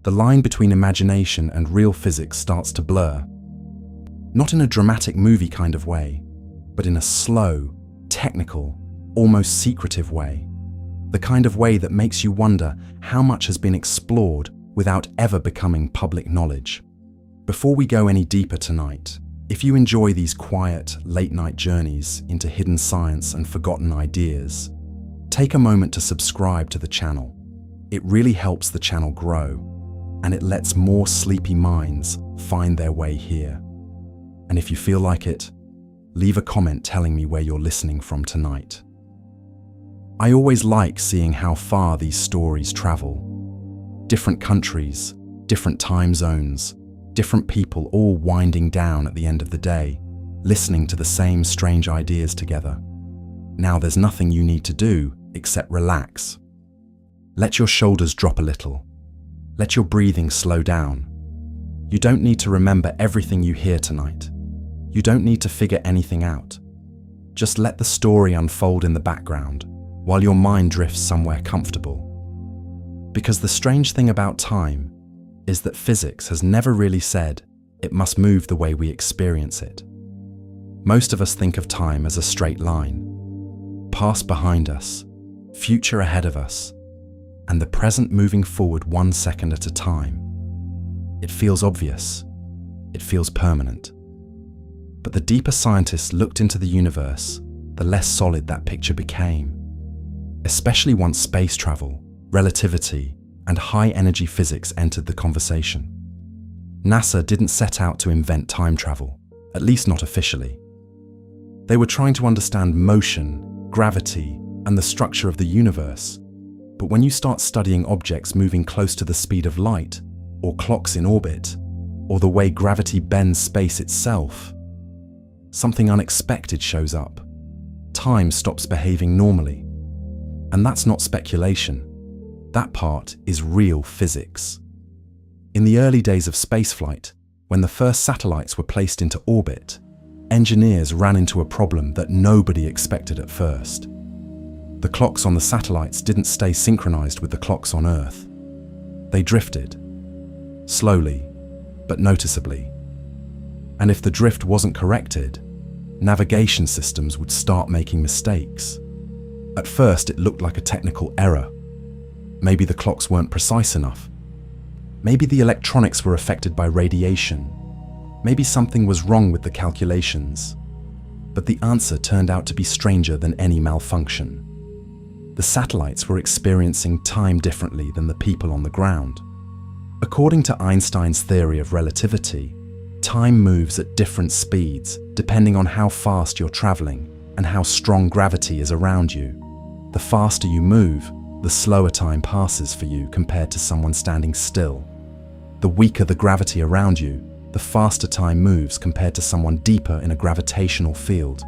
The line between imagination and real physics starts to blur. Not in a dramatic movie kind of way, but in a slow, technical, almost secretive way. The kind of way that makes you wonder how much has been explored without ever becoming public knowledge. Before we go any deeper tonight, if you enjoy these quiet, late-night journeys into hidden science and forgotten ideas, take a moment to subscribe to the channel. It really helps the channel grow, and it lets more sleepy minds find their way here. And if you feel like it, leave a comment telling me where you're listening from tonight. I always like seeing how far these stories travel. Different countries, different time zones, different people all winding down at the end of the day, listening to the same strange ideas together. Now there's nothing you need to do except relax. Let your shoulders drop a little. Let your breathing slow down. You don't need to remember everything you hear tonight. You don't need to figure anything out. Just let the story unfold in the background while your mind drifts somewhere comfortable. Because the strange thing about time is that physics has never really said it must move the way we experience it. Most of us think of time as a straight line. Past behind us, future ahead of us, and the present moving forward 1 second at a time. It feels obvious. It feels permanent. But the deeper scientists looked into the universe, the less solid that picture became. Especially once space travel, relativity, and high-energy physics entered the conversation. NASA didn't set out to invent time travel, at least not officially. They were trying to understand motion, gravity, and the structure of the universe. But when you start studying objects moving close to the speed of light, or clocks in orbit, or the way gravity bends space itself, something unexpected shows up. Time stops behaving normally. And that's not speculation. That part is real physics. In the early days of spaceflight, when the first satellites were placed into orbit, engineers ran into a problem that nobody expected at first. The clocks on the satellites didn't stay synchronized with the clocks on Earth. They drifted, slowly, but noticeably. And if the drift wasn't corrected, navigation systems would start making mistakes. At first, it looked like a technical error. Maybe the clocks weren't precise enough. Maybe the electronics were affected by radiation. Maybe something was wrong with the calculations. But the answer turned out to be stranger than any malfunction. The satellites were experiencing time differently than the people on the ground. According to Einstein's theory of relativity, time moves at different speeds depending on how fast you're traveling and how strong gravity is around you. The faster you move, the slower time passes for you compared to someone standing still. The weaker the gravity around you, the faster time moves compared to someone deeper in a gravitational field.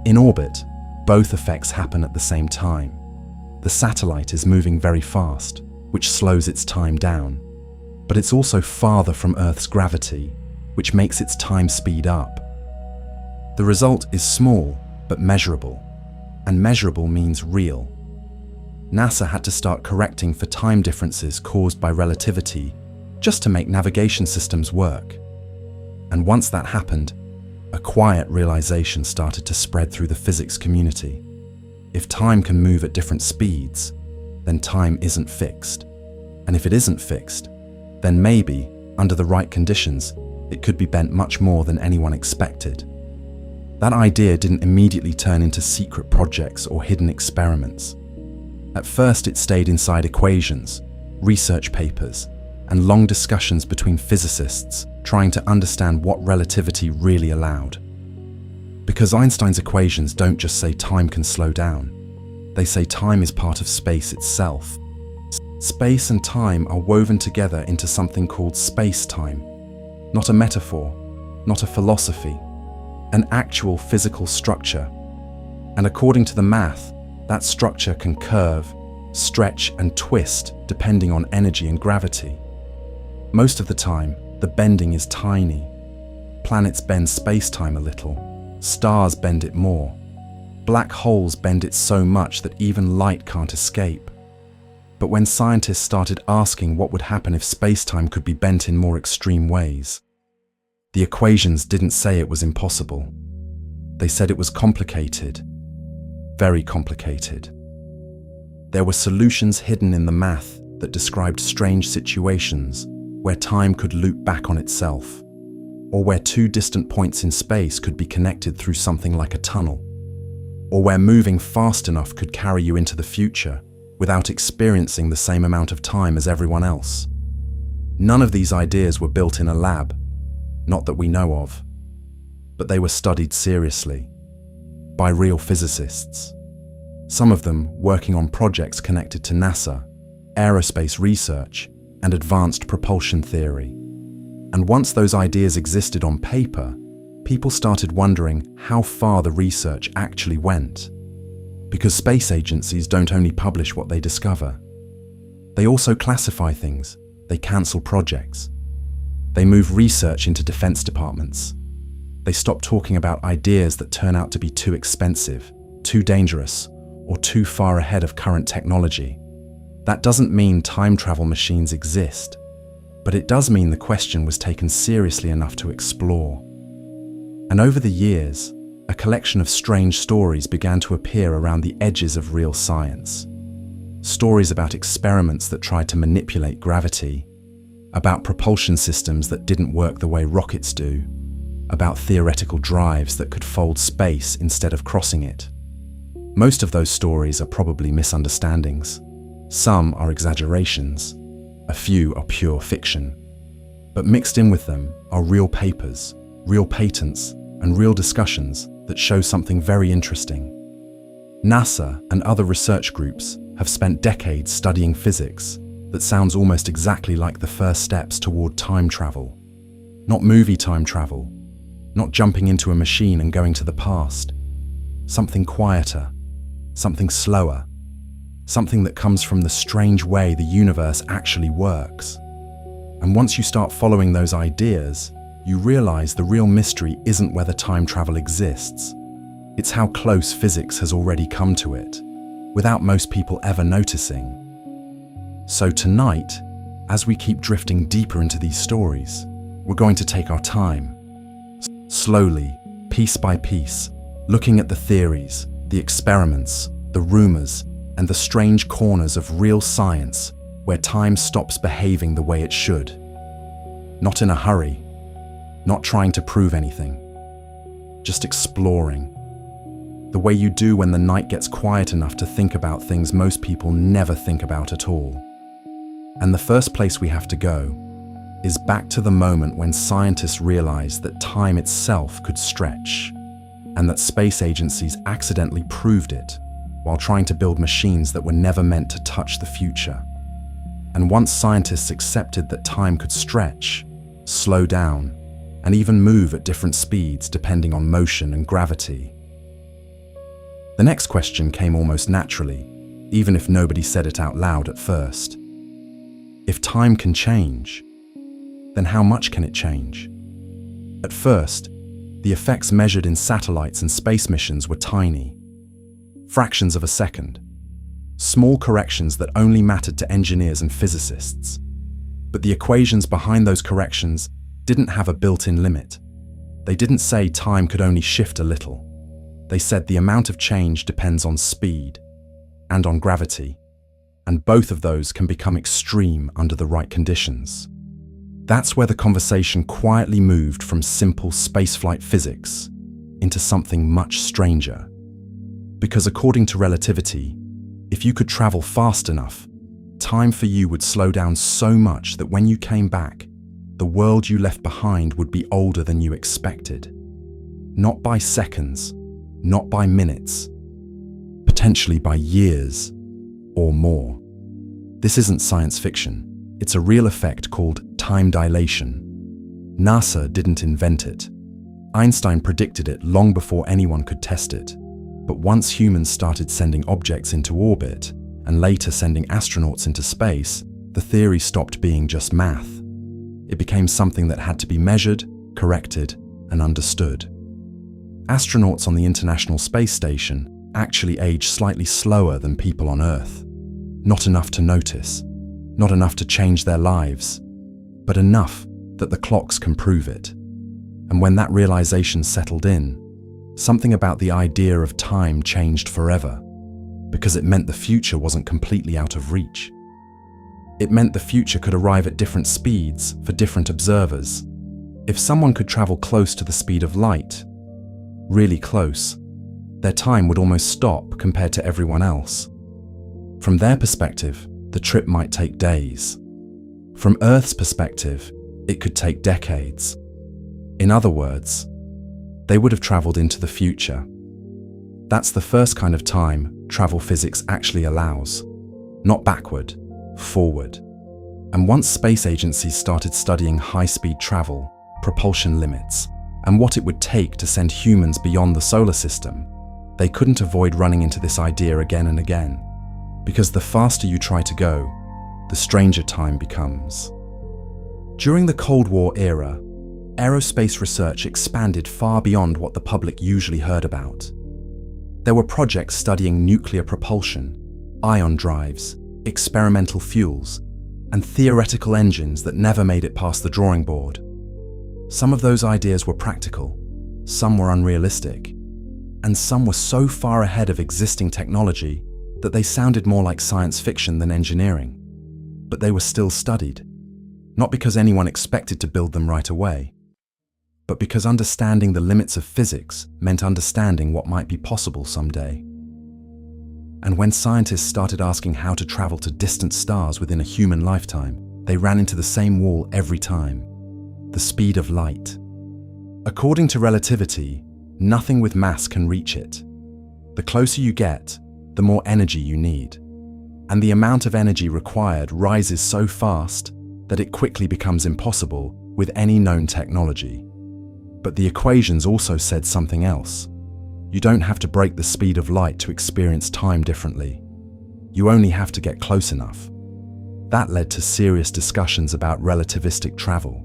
In orbit, both effects happen at the same time. The satellite is moving very fast, which slows its time down, but it's also farther from Earth's gravity, which makes its time speed up. The result is small, but measurable, and measurable means real. NASA had to start correcting for time differences caused by relativity just to make navigation systems work. And once that happened, a quiet realization started to spread through the physics community. If time can move at different speeds, then time isn't fixed. And if it isn't fixed, then maybe, under the right conditions, it could be bent much more than anyone expected. That idea didn't immediately turn into secret projects or hidden experiments. At first, it stayed inside equations, research papers, and long discussions between physicists trying to understand what relativity really allowed. Because Einstein's equations don't just say time can slow down, they say time is part of space itself. Space and time are woven together into something called space-time. Not a metaphor, not a philosophy, an actual physical structure. And according to the math, that structure can curve, stretch, and twist depending on energy and gravity. Most of the time, the bending is tiny. Planets bend space-time a little, stars bend it more. Black holes bend it so much that even light can't escape. But when scientists started asking what would happen if space-time could be bent in more extreme ways, the equations didn't say it was impossible. They said it was complicated, very complicated. There were solutions hidden in the math that described strange situations where time could loop back on itself, or where two distant points in space could be connected through something like a tunnel, or where moving fast enough could carry you into the future without experiencing the same amount of time as everyone else. None of these ideas were built in a lab, not that we know of, but they were studied seriously by real physicists. Some of them working on projects connected to NASA, aerospace research, and advanced propulsion theory. And once those ideas existed on paper, people started wondering how far the research actually went. Because space agencies don't only publish what they discover. They also classify things, they cancel projects. They move research into defense departments. They stop talking about ideas that turn out to be too expensive, too dangerous, or too far ahead of current technology. That doesn't mean time travel machines exist, but it does mean the question was taken seriously enough to explore. And over the years, a collection of strange stories began to appear around the edges of real science. Stories about experiments that tried to manipulate gravity, about propulsion systems that didn't work the way rockets do, about theoretical drives that could fold space instead of crossing it. Most of those stories are probably misunderstandings. Some are exaggerations, a few are pure fiction. But mixed in with them are real papers, real patents, and real discussions that show something very interesting. NASA and other research groups have spent decades studying physics that sounds almost exactly like the first steps toward time travel. Not movie time travel, not jumping into a machine and going to the past. Something quieter, something slower, something that comes from the strange way the universe actually works. And once you start following those ideas, you realize the real mystery isn't whether time travel exists. It's how close physics has already come to it, without most people ever noticing. So tonight, as we keep drifting deeper into these stories, we're going to take our time, slowly, piece by piece, looking at the theories, the experiments, the rumors, and the strange corners of real science where time stops behaving the way it should. Not in a hurry, not trying to prove anything, just exploring. The way you do when the night gets quiet enough to think about things most people never think about at all. And the first place we have to go is back to the moment when scientists realized that time itself could stretch, and that space agencies accidentally proved it while trying to build machines that were never meant to touch the future. And once scientists accepted that time could stretch, slow down, and even move at different speeds depending on motion and gravity, the next question came almost naturally, even if nobody said it out loud at first. If time can change, then how much can it change? At first, the effects measured in satellites and space missions were tiny, fractions of a second, small corrections that only mattered to engineers and physicists. But the equations behind those corrections didn't have a built-in limit. They didn't say time could only shift a little. They said the amount of change depends on speed and on gravity, and both of those can become extreme under the right conditions. That's where the conversation quietly moved from simple spaceflight physics into something much stranger. Because according to relativity, if you could travel fast enough, time for you would slow down so much that when you came back, the world you left behind would be older than you expected. Not by seconds, not by minutes, potentially by years or more. This isn't science fiction. It's a real effect called time dilation. NASA didn't invent it. Einstein predicted it long before anyone could test it. But once humans started sending objects into orbit, and later sending astronauts into space, the theory stopped being just math. It became something that had to be measured, corrected, and understood. Astronauts on the International Space Station actually age slightly slower than people on Earth. Not enough to notice, not enough to change their lives, but enough that the clocks can prove it. And when that realization settled in, something about the idea of time changed forever, because it meant the future wasn't completely out of reach. It meant the future could arrive at different speeds for different observers. If someone could travel close to the speed of light, really close, their time would almost stop compared to everyone else. From their perspective, the trip might take days. From Earth's perspective, it could take decades. In other words, they would have traveled into the future. That's the first kind of time travel physics actually allows. Not backward, forward. And once space agencies started studying high-speed travel, propulsion limits, and what it would take to send humans beyond the solar system, they couldn't avoid running into this idea again and again. Because the faster you try to go, the stranger time becomes. During the Cold War era, aerospace research expanded far beyond what the public usually heard about. There were projects studying nuclear propulsion, ion drives, experimental fuels, and theoretical engines that never made it past the drawing board. Some of those ideas were practical, some were unrealistic, and some were so far ahead of existing technology that they sounded more like science fiction than engineering. But they were still studied, not because anyone expected to build them right away, but because understanding the limits of physics meant understanding what might be possible someday. And when scientists started asking how to travel to distant stars within a human lifetime, they ran into the same wall every time: the speed of light. According to relativity, nothing with mass can reach it. The closer you get, the more energy you need. And the amount of energy required rises so fast that it quickly becomes impossible with any known technology. But the equations also said something else. You don't have to break the speed of light to experience time differently. You only have to get close enough. That led to serious discussions about relativistic travel.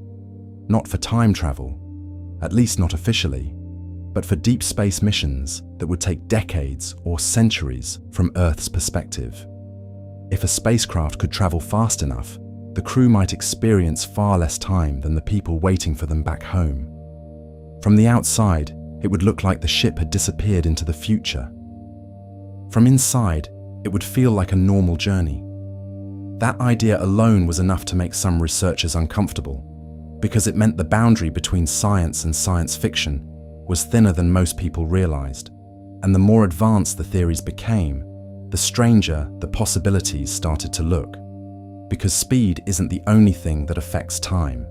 Not for time travel, at least not officially, but for deep space missions that would take decades or centuries from Earth's perspective. If a spacecraft could travel fast enough, the crew might experience far less time than the people waiting for them back home. From the outside, it would look like the ship had disappeared into the future. From inside, it would feel like a normal journey. That idea alone was enough to make some researchers uncomfortable, because it meant the boundary between science and science fiction was thinner than most people realized, and the more advanced the theories became, the stranger the possibilities started to look. Because speed isn't the only thing that affects time.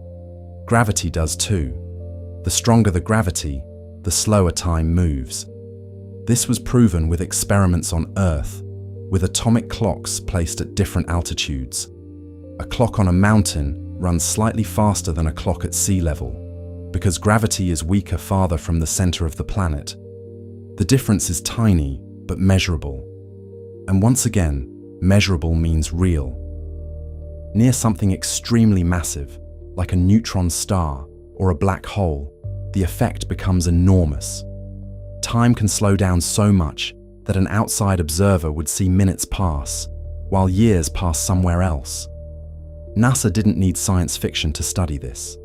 Gravity does too. The stronger the gravity, the slower time moves. This was proven with experiments on Earth, with atomic clocks placed at different altitudes. A clock on a mountain runs slightly faster than a clock at sea level, because gravity is weaker farther from the center of the planet. The difference is tiny, but measurable. And once again, measurable means real. Near something extremely massive, like a neutron star or a black hole, the effect becomes enormous. Time can slow down so much that an outside observer would see minutes pass, while years pass somewhere else. NASA didn't need science fiction to study this.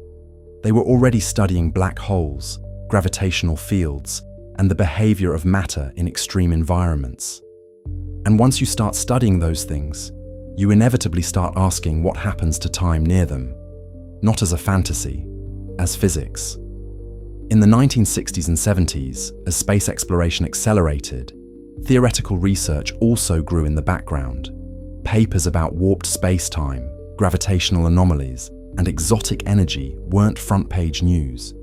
They were already studying black holes, gravitational fields, and the behavior of matter in extreme environments. And once you start studying those things, you inevitably start asking what happens to time near them, not as a fantasy, as physics. In the 1960s and 70s, as space exploration accelerated, theoretical research also grew in the background. Papers about warped space-time, gravitational anomalies, and exotic energy weren't front-page news.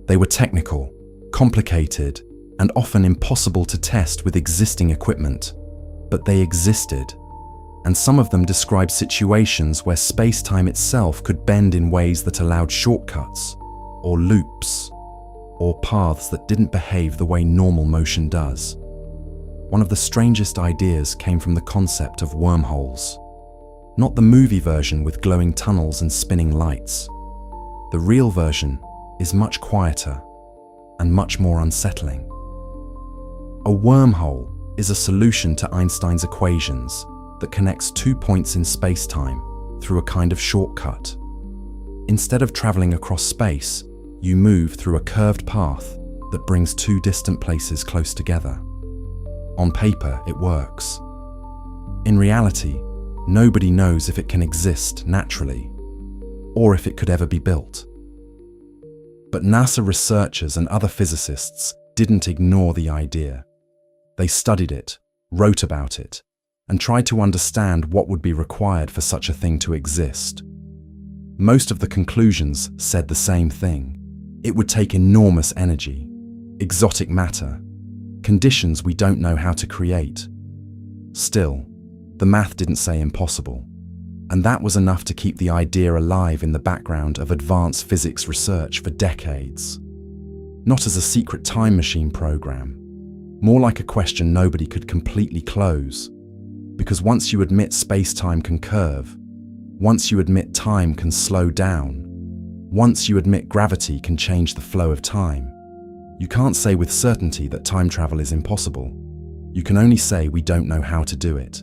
They were technical, complicated, and often impossible to test with existing equipment, but they existed. And some of them described situations where space-time itself could bend in ways that allowed shortcuts, or loops, or paths that didn't behave the way normal motion does. One of the strangest ideas came from the concept of wormholes. Not the movie version with glowing tunnels and spinning lights. The real version is much quieter and much more unsettling. A wormhole is a solution to Einstein's equations that connects 2 points in space-time through a kind of shortcut. Instead of traveling across space, you move through a curved path that brings 2 distant places close together. On paper, it works. In reality, nobody knows if it can exist naturally, or if it could ever be built. But NASA researchers and other physicists didn't ignore the idea. They studied it, wrote about it, and tried to understand what would be required for such a thing to exist. Most of the conclusions said the same thing. It would take enormous energy, exotic matter, conditions we don't know how to create. Still, the math didn't say impossible, and that was enough to keep the idea alive in the background of advanced physics research for decades. Not as a secret time machine program, more like a question nobody could completely close. Because once you admit space-time can curve, once you admit time can slow down, once you admit gravity can change the flow of time, you can't say with certainty that time travel is impossible. You can only say we don't know how to do it.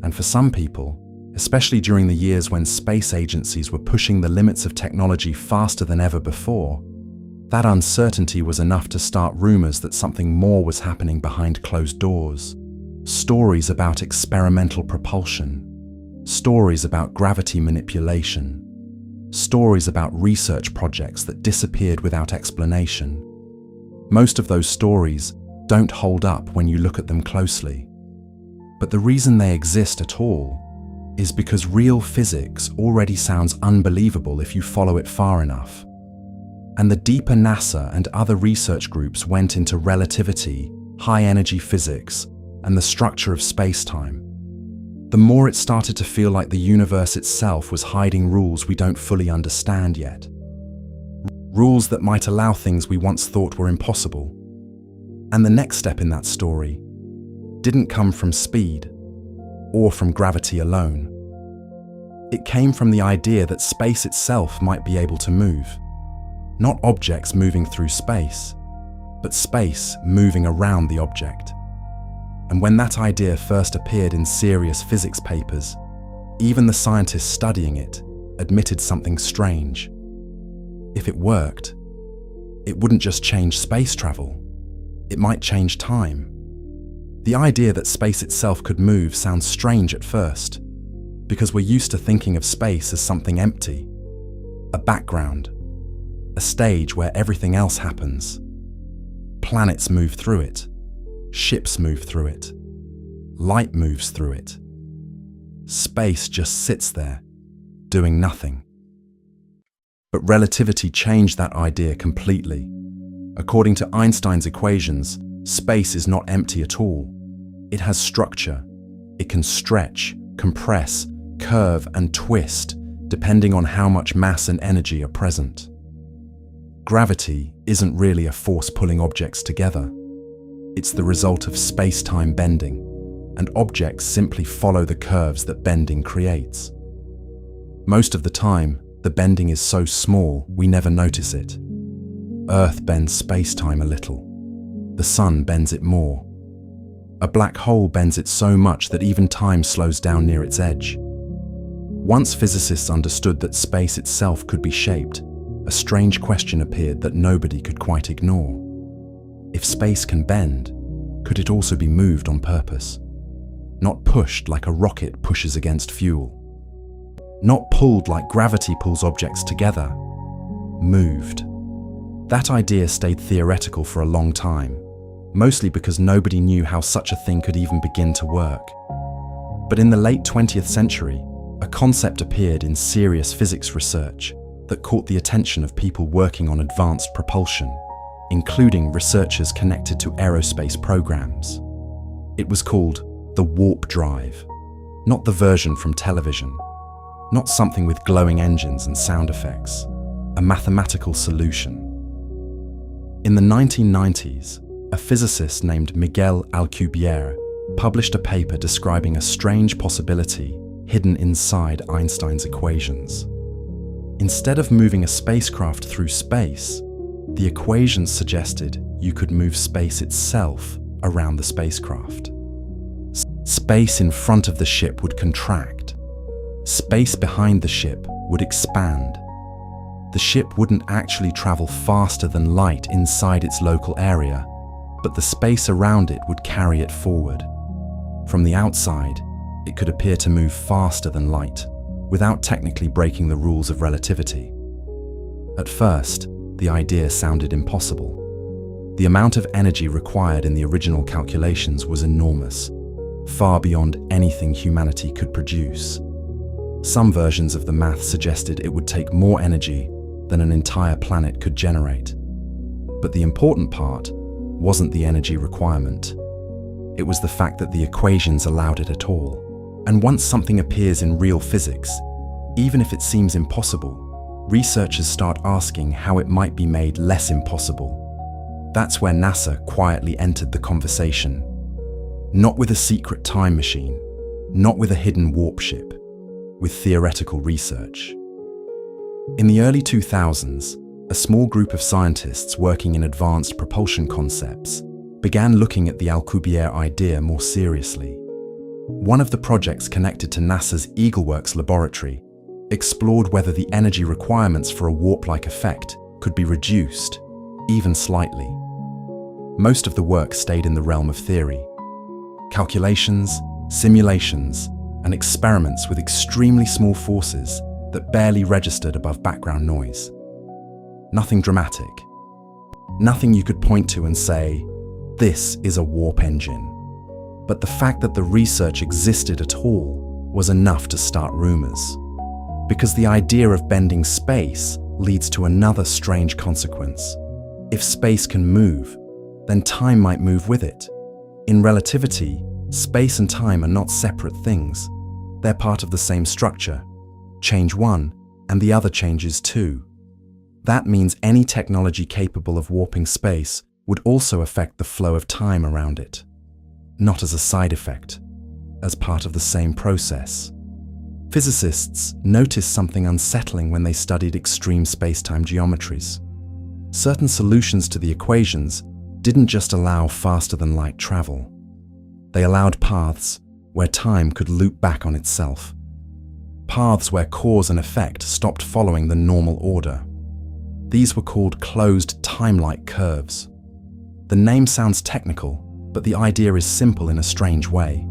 And for some people, especially during the years when space agencies were pushing the limits of technology faster than ever before, that uncertainty was enough to start rumors that something more was happening behind closed doors. Stories about experimental propulsion, stories about gravity manipulation, stories about research projects that disappeared without explanation. Most of those stories don't hold up when you look at them closely. But the reason they exist at all is because real physics already sounds unbelievable if you follow it far enough. And the deeper NASA and other research groups went into relativity, high-energy physics, and the structure of space-time, the more it started to feel like the universe itself was hiding rules we don't fully understand yet. Rules that might allow things we once thought were impossible. And the next step in that story didn't come from speed or from gravity alone. It came from the idea that space itself might be able to move. Not objects moving through space, but space moving around the object. And when that idea first appeared in serious physics papers, even the scientists studying it admitted something strange. If it worked, it wouldn't just change space travel, it might change time. The idea that space itself could move sounds strange at first, because we're used to thinking of space as something empty, a background, a stage where everything else happens. Planets move through it. Ships move through it. Light moves through it. Space just sits there, doing nothing. But relativity changed that idea completely. According to Einstein's equations, space is not empty at all. It has structure. It can stretch, compress, curve, and twist, depending on how much mass and energy are present. Gravity isn't really a force pulling objects together. It's the result of space-time bending, and objects simply follow the curves that bending creates. Most of the time, the bending is so small we never notice it. Earth bends space-time a little. The sun bends it more. A black hole bends it so much that even time slows down near its edge. Once physicists understood that space itself could be shaped, a strange question appeared that nobody could quite ignore. If space can bend, could it also be moved on purpose? Not pushed like a rocket pushes against fuel. Not pulled like gravity pulls objects together. Moved. That idea stayed theoretical for a long time, mostly because nobody knew how such a thing could even begin to work. But in the late 20th century, a concept appeared in serious physics research that caught the attention of people working on advanced propulsion, including researchers connected to aerospace programs. It was called the warp drive, not the version from television, not something with glowing engines and sound effects, a mathematical solution. In the 1990s, a physicist named Miguel Alcubierre published a paper describing a strange possibility hidden inside Einstein's equations. Instead of moving a spacecraft through space, the equations suggested you could move space itself around the spacecraft. Space in front of the ship would contract. Space behind the ship would expand. The ship wouldn't actually travel faster than light inside its local area, but the space around it would carry it forward. From the outside, it could appear to move faster than light, without technically breaking the rules of relativity. At first, the idea sounded impossible. The amount of energy required in the original calculations was enormous, far beyond anything humanity could produce. Some versions of the math suggested it would take more energy than an entire planet could generate. But the important part wasn't the energy requirement. It was the fact that the equations allowed it at all. And once something appears in real physics, even if it seems impossible, researchers start asking how it might be made less impossible. That's where NASA quietly entered the conversation. Not with a secret time machine, not with a hidden warp ship, with theoretical research. In the early 2000s, a small group of scientists working in advanced propulsion concepts began looking at the Alcubierre idea more seriously. One of the projects connected to NASA's EagleWorks laboratory explored whether the energy requirements for a warp-like effect could be reduced, even slightly. Most of the work stayed in the realm of theory. Calculations, simulations, and experiments with extremely small forces that barely registered above background noise. Nothing dramatic. Nothing you could point to and say, this is a warp engine. But the fact that the research existed at all was enough to start rumors. Because the idea of bending space leads to another strange consequence. If space can move, then time might move with it. In relativity, space and time are not separate things. They're part of the same structure. Change one, and the other changes too. That means any technology capable of warping space would also affect the flow of time around it. Not as a side effect, as part of the same process. Physicists noticed something unsettling when they studied extreme space-time geometries. Certain solutions to the equations didn't just allow faster-than-light travel. They allowed paths where time could loop back on itself. Paths where cause and effect stopped following the normal order. These were called closed time-like curves. The name sounds technical, but the idea is simple in a strange way.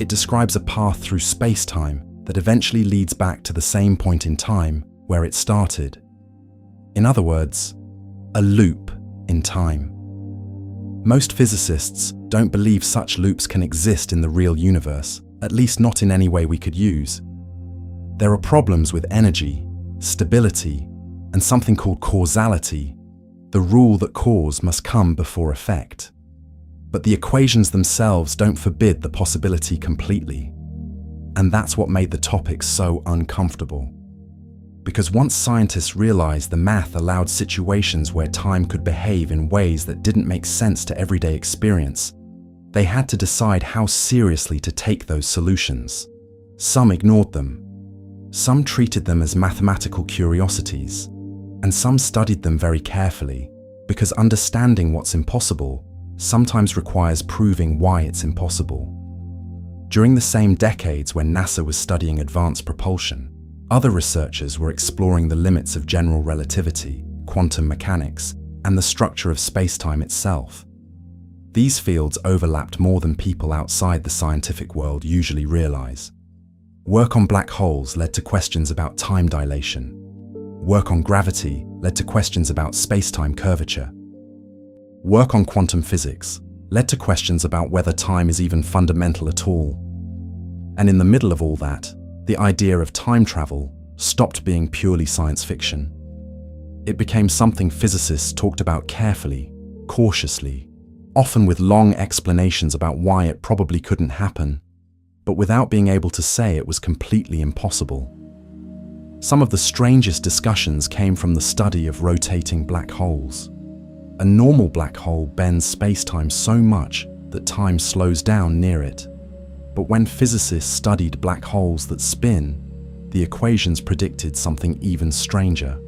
It describes a path through space-time that eventually leads back to the same point in time where it started. In other words, a loop in time. Most physicists don't believe such loops can exist in the real universe, at least not in any way we could use. There are problems with energy, stability, and something called causality, the rule that cause must come before effect. But the equations themselves don't forbid the possibility completely. And that's what made the topic so uncomfortable. Because once scientists realized the math allowed situations where time could behave in ways that didn't make sense to everyday experience, they had to decide how seriously to take those solutions. Some ignored them. Some treated them as mathematical curiosities, and some studied them very carefully, because understanding what's impossible sometimes requires proving why it's impossible. During the same decades when NASA was studying advanced propulsion, other researchers were exploring the limits of general relativity, quantum mechanics, and the structure of space-time itself. These fields overlapped more than people outside the scientific world usually realize. Work on black holes led to questions about time dilation. Work on gravity led to questions about space-time curvature. Work on quantum physics led to questions about whether time is even fundamental at all. And in the middle of all that, the idea of time travel stopped being purely science fiction. It became something physicists talked about carefully, cautiously, often with long explanations about why it probably couldn't happen, but without being able to say it was completely impossible. Some of the strangest discussions came from the study of rotating black holes. A normal black hole bends space-time so much that time slows down near it. But when physicists studied black holes that spin, the equations predicted something even stranger.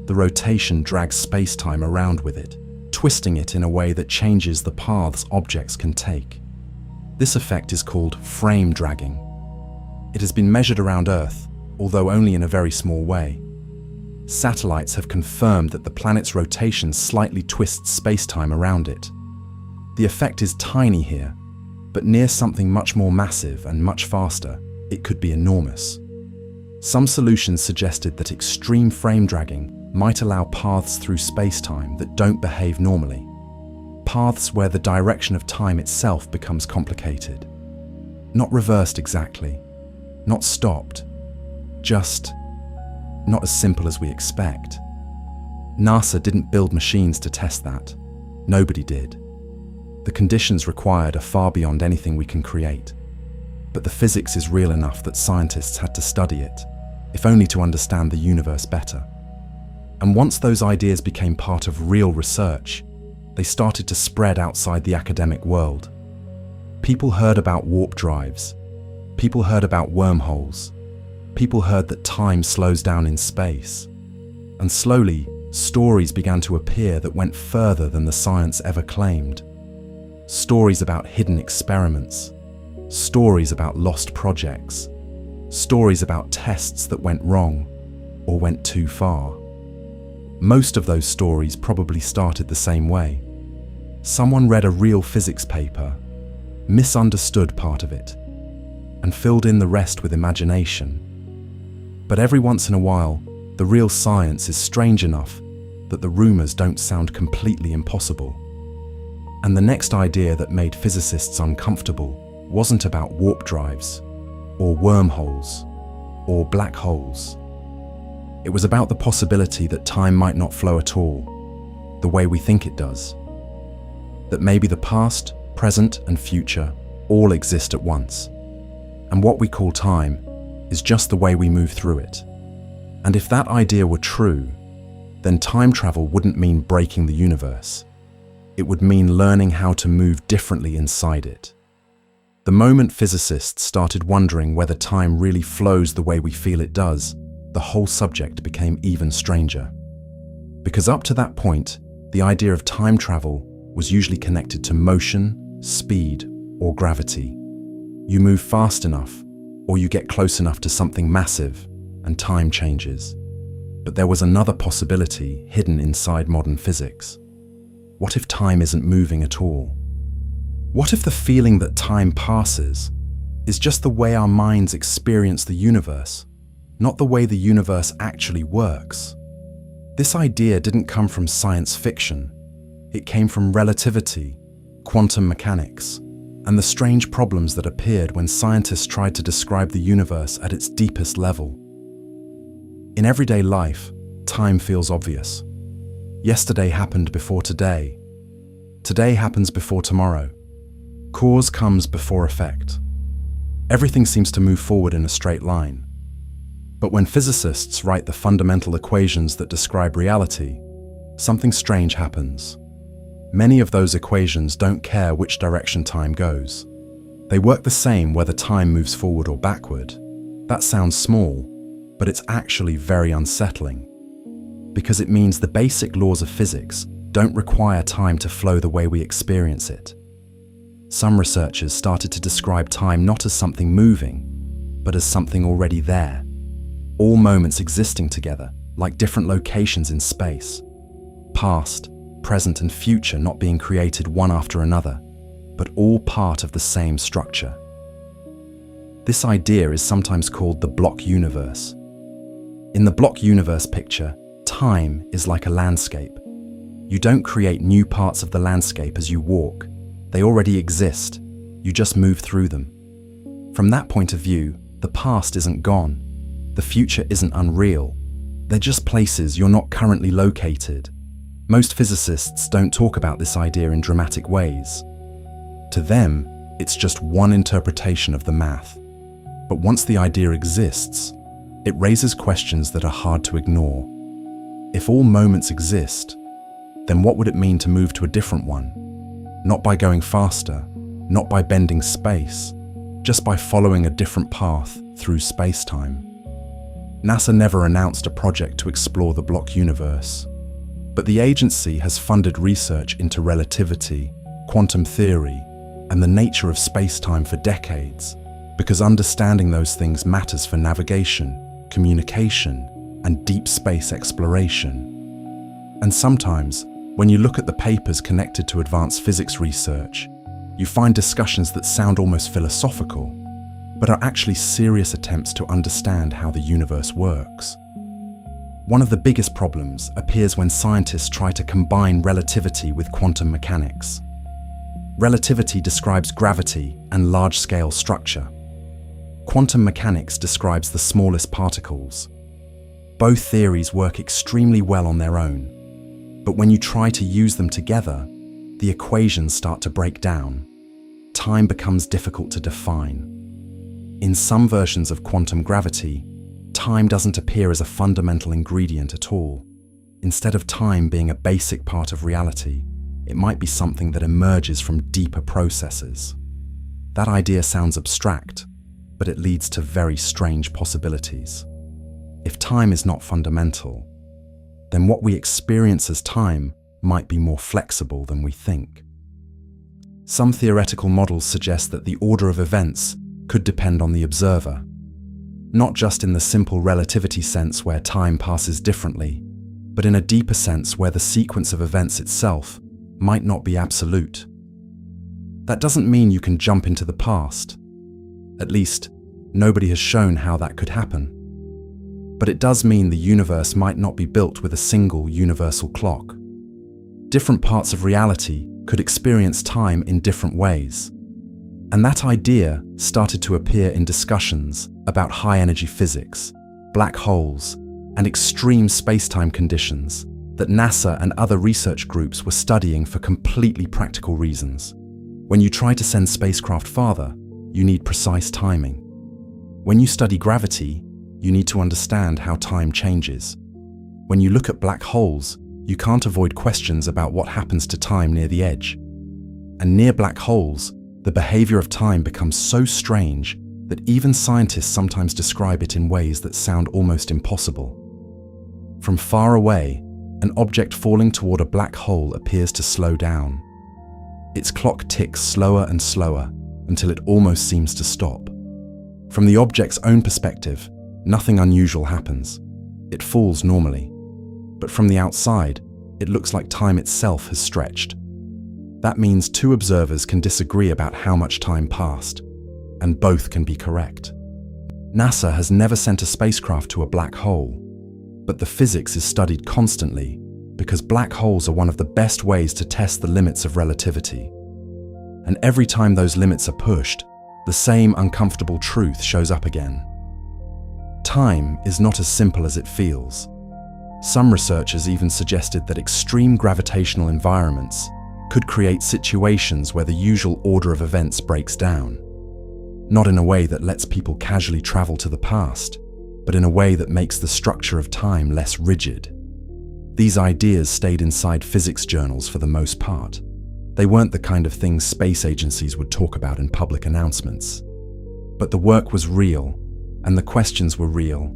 The rotation drags space-time around with it, twisting it in a way that changes the paths objects can take. This effect is called frame dragging. It has been measured around Earth, although only in a very small way. Satellites have confirmed that the planet's rotation slightly twists space-time around it. The effect is tiny here, but near something much more massive and much faster, it could be enormous. Some solutions suggested that extreme frame dragging might allow paths through space-time that don't behave normally, paths where the direction of time itself becomes complicated. Not reversed exactly, not stopped, just not as simple as we expect. NASA didn't build machines to test that. Nobody did. The conditions required are far beyond anything we can create. But the physics is real enough that scientists had to study it, if only to understand the universe better. And once those ideas became part of real research, they started to spread outside the academic world. People heard about warp drives. People heard about wormholes. People heard that time slows down in space. And slowly, stories began to appear that went further than the science ever claimed. Stories about hidden experiments. Stories about lost projects. Stories about tests that went wrong or went too far. Most of those stories probably started the same way. Someone read a real physics paper, misunderstood part of it, and filled in the rest with imagination. But every once in a while, the real science is strange enough that the rumors don't sound completely impossible. And the next idea that made physicists uncomfortable wasn't about warp drives, or wormholes, or black holes. It was about the possibility that time might not flow at all, the way we think it does. That maybe the past, present, and future all exist at once. And what we call time is just the way we move through it. And if that idea were true, then time travel wouldn't mean breaking the universe. It would mean learning how to move differently inside it. The moment physicists started wondering whether time really flows the way we feel it does, the whole subject became even stranger. Because up to that point, the idea of time travel was usually connected to motion, speed, or gravity. You move fast enough, or you get close enough to something massive, and time changes. But there was another possibility hidden inside modern physics. What if time isn't moving at all? What if the feeling that time passes is just the way our minds experience the universe, not the way the universe actually works? This idea didn't come from science fiction. It came from relativity, quantum mechanics, and the strange problems that appeared when scientists tried to describe the universe at its deepest level. In everyday life, time feels obvious. Yesterday happened before today. Today happens before tomorrow. Cause comes before effect. Everything seems to move forward in a straight line. But when physicists write the fundamental equations that describe reality, something strange happens. Many of those equations don't care which direction time goes. They work the same whether time moves forward or backward. That sounds small, but it's actually very unsettling, because it means the basic laws of physics don't require time to flow the way we experience it. Some researchers started to describe time not as something moving, but as something already there. All moments existing together, like different locations in space. Past, present and future not being created one after another, but all part of the same structure. This idea is sometimes called the block universe. In the block universe picture, time is like a landscape. You don't create new parts of the landscape as you walk. They already exist. You just move through them. From that point of view, the past isn't gone. The future isn't unreal. They're just places you're not currently located. Most physicists don't talk about this idea in dramatic ways. To them, it's just one interpretation of the math. But once the idea exists, it raises questions that are hard to ignore. If all moments exist, then what would it mean to move to a different one? Not by going faster, not by bending space, just by following a different path through space-time. NASA never announced a project to explore the block universe, but the agency has funded research into relativity, quantum theory, and the nature of space-time for decades, because understanding those things matters for navigation, communication, and deep space exploration. And sometimes, when you look at the papers connected to advanced physics research, you find discussions that sound almost philosophical, but are actually serious attempts to understand how the universe works. One of the biggest problems appears when scientists try to combine relativity with quantum mechanics. Relativity describes gravity and large-scale structure. Quantum mechanics describes the smallest particles. Both theories work extremely well on their own. But when you try to use them together, the equations start to break down. Time becomes difficult to define. In some versions of quantum gravity, time doesn't appear as a fundamental ingredient at all. Instead of time being a basic part of reality, it might be something that emerges from deeper processes. That idea sounds abstract, but it leads to very strange possibilities. If time is not fundamental, then what we experience as time might be more flexible than we think. Some theoretical models suggest that the order of events could depend on the observer, not just in the simple relativity sense where time passes differently, but in a deeper sense where the sequence of events itself might not be absolute. That doesn't mean you can jump into the past. At least, nobody has shown how that could happen. But it does mean the universe might not be built with a single universal clock. Different parts of reality could experience time in different ways. And that idea started to appear in discussions about high-energy physics, black holes, and extreme space-time conditions that NASA and other research groups were studying for completely practical reasons. When you try to send spacecraft farther, you need precise timing. When you study gravity, you need to understand how time changes. When you look at black holes, you can't avoid questions about what happens to time near the edge. And near black holes, the behavior of time becomes so strange that even scientists sometimes describe it in ways that sound almost impossible. From far away, an object falling toward a black hole appears to slow down. Its clock ticks slower and slower until it almost seems to stop. From the object's own perspective, nothing unusual happens. It falls normally. But from the outside, it looks like time itself has stretched. That means two observers can disagree about how much time passed, and both can be correct. NASA has never sent a spacecraft to a black hole. But the physics is studied constantly because black holes are one of the best ways to test the limits of relativity. And every time those limits are pushed, the same uncomfortable truth shows up again. Time is not as simple as it feels. Some researchers even suggested that extreme gravitational environments could create situations where the usual order of events breaks down. Not in a way that lets people casually travel to the past, but in a way that makes the structure of time less rigid. These ideas stayed inside physics journals for the most part. They weren't the kind of things space agencies would talk about in public announcements. But the work was real, and the questions were real.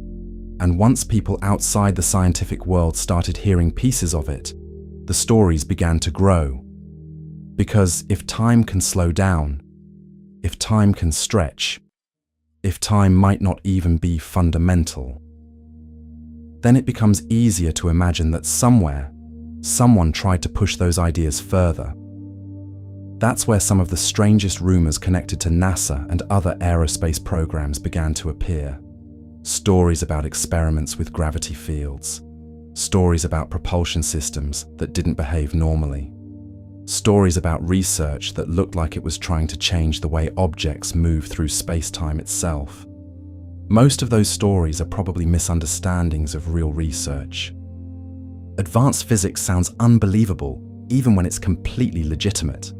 And once people outside the scientific world started hearing pieces of it, the stories began to grow. Because if time can slow down, if time can stretch, if time might not even be fundamental, then it becomes easier to imagine that somewhere, someone tried to push those ideas further. That's where some of the strangest rumors connected to NASA and other aerospace programs began to appear. Stories about experiments with gravity fields, stories about propulsion systems that didn't behave normally, stories about research that looked like it was trying to change the way objects move through space-time itself. Most of those stories are probably misunderstandings of real research. Advanced physics sounds unbelievable, even when it's completely legitimate.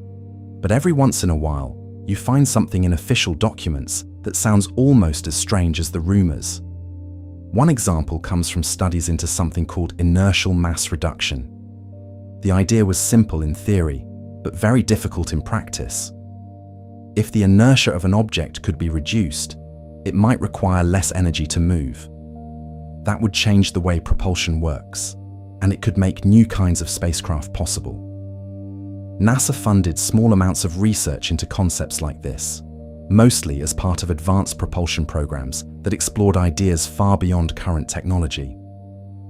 But every once in a while, you find something in official documents that sounds almost as strange as the rumors. One example comes from studies into something called inertial mass reduction. The idea was simple in theory, but very difficult in practice. If the inertia of an object could be reduced, it might require less energy to move. That would change the way propulsion works, and it could make new kinds of spacecraft possible. NASA funded small amounts of research into concepts like this, mostly as part of advanced propulsion programs that explored ideas far beyond current technology.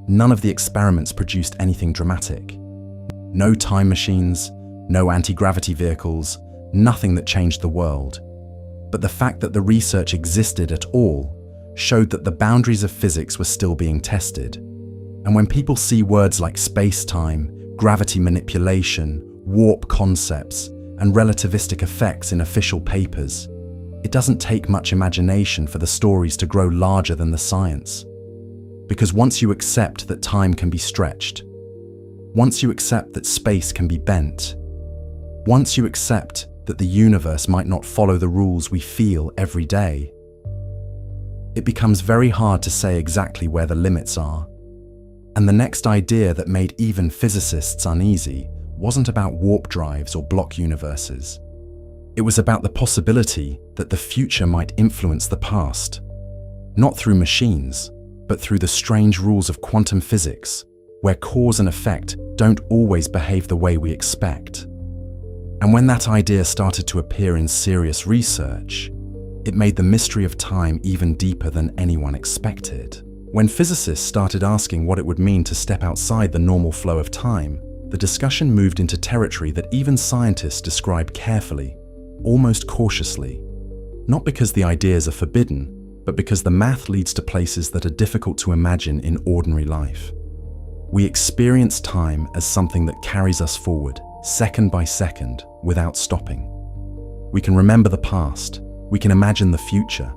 None of the experiments produced anything dramatic. No time machines, no anti-gravity vehicles, nothing that changed the world. But the fact that the research existed at all showed that the boundaries of physics were still being tested. And when people see words like space-time, gravity manipulation, warp concepts, and relativistic effects in official papers, it doesn't take much imagination for the stories to grow larger than the science. Because once you accept that time can be stretched, once you accept that space can be bent, once you accept that the universe might not follow the rules we feel every day, it becomes very hard to say exactly where the limits are. And the next idea that made even physicists uneasy wasn't about warp drives or block universes. It was about the possibility that the future might influence the past, not through machines, but through the strange rules of quantum physics, where cause and effect don't always behave the way we expect. And when that idea started to appear in serious research, it made the mystery of time even deeper than anyone expected. When physicists started asking what it would mean to step outside the normal flow of time, the discussion moved into territory that even scientists describe carefully, almost cautiously. Not because the ideas are forbidden, but because the math leads to places that are difficult to imagine in ordinary life. We experience time as something that carries us forward, second by second, without stopping. We can remember the past, we can imagine the future,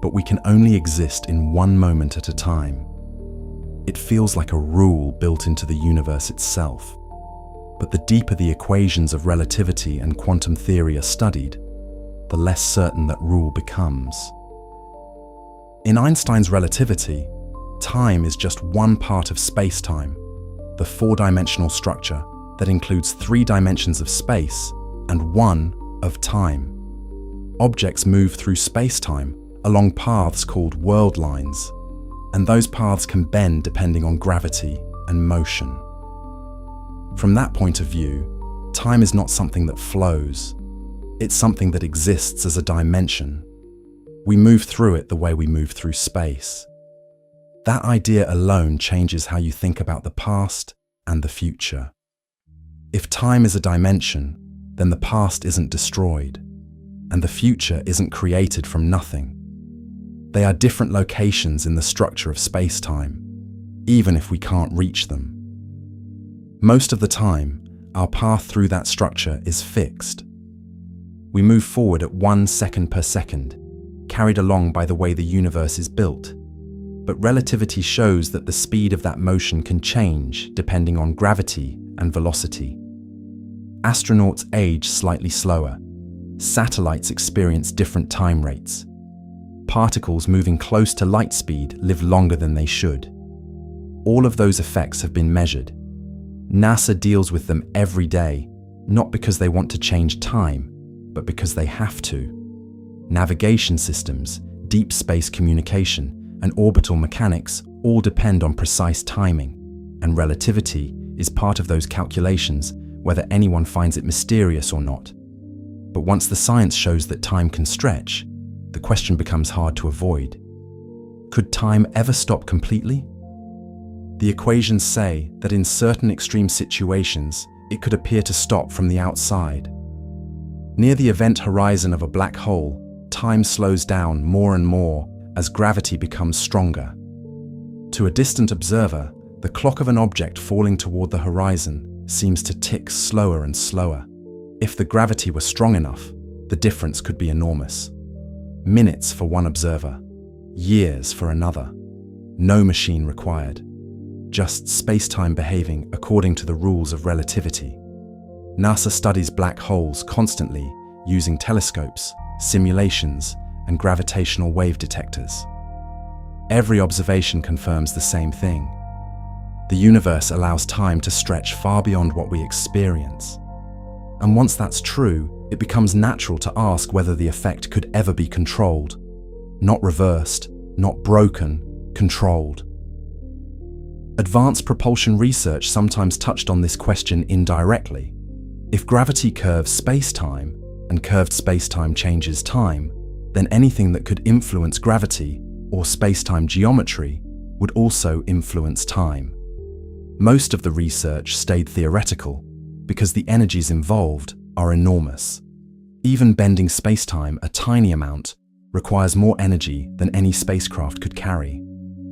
but we can only exist in one moment at a time. It feels like a rule built into the universe itself. But the deeper the equations of relativity and quantum theory are studied, the less certain that rule becomes. In Einstein's relativity, time is just one part of space-time, the four-dimensional structure that includes 3 dimensions of space and 1 of time. Objects move through space-time along paths called world lines, and those paths can bend depending on gravity and motion. From that point of view, time is not something that flows. It's something that exists as a dimension. We move through it the way we move through space. That idea alone changes how you think about the past and the future. If time is a dimension, then the past isn't destroyed, and the future isn't created from nothing. They are different locations in the structure of space-time. even if we can't reach them. Most of the time, our path through that structure is fixed. We move forward at 1 second per second, carried along by the way the universe is built. But relativity shows that the speed of that motion can change depending on gravity and velocity. Astronauts age slightly slower. Satellites experience different time rates. Particles moving close to light speed live longer than they should. All of those effects have been measured. NASA deals with them every day, not because they want to change time, but because they have to. Navigation systems, deep space communication, and orbital mechanics all depend on precise timing, and relativity is part of those calculations, whether anyone finds it mysterious or not. But once the science shows that time can stretch, the question becomes hard to avoid. Could time ever stop completely? The equations say that in certain extreme situations, it could appear to stop from the outside. Near the event horizon of a black hole, time slows down more and more as gravity becomes stronger. To a distant observer, the clock of an object falling toward the horizon seems to tick slower and slower. If the gravity were strong enough, the difference could be enormous. Minutes for one observer, years for another. No machine required. Just space-time behaving according to the rules of relativity. NASA studies black holes constantly using telescopes, simulations, and gravitational wave detectors. Every observation confirms the same thing. The universe allows time to stretch far beyond what we experience. And once that's true, it becomes natural to ask whether the effect could ever be controlled. Not reversed, not broken, controlled. Advanced propulsion research sometimes touched on this question indirectly. If gravity curves space-time, and curved space-time changes time, then anything that could influence gravity or space-time geometry would also influence time. Most of the research stayed theoretical because the energies involved are enormous. Even bending space-time a tiny amount requires more energy than any spacecraft could carry.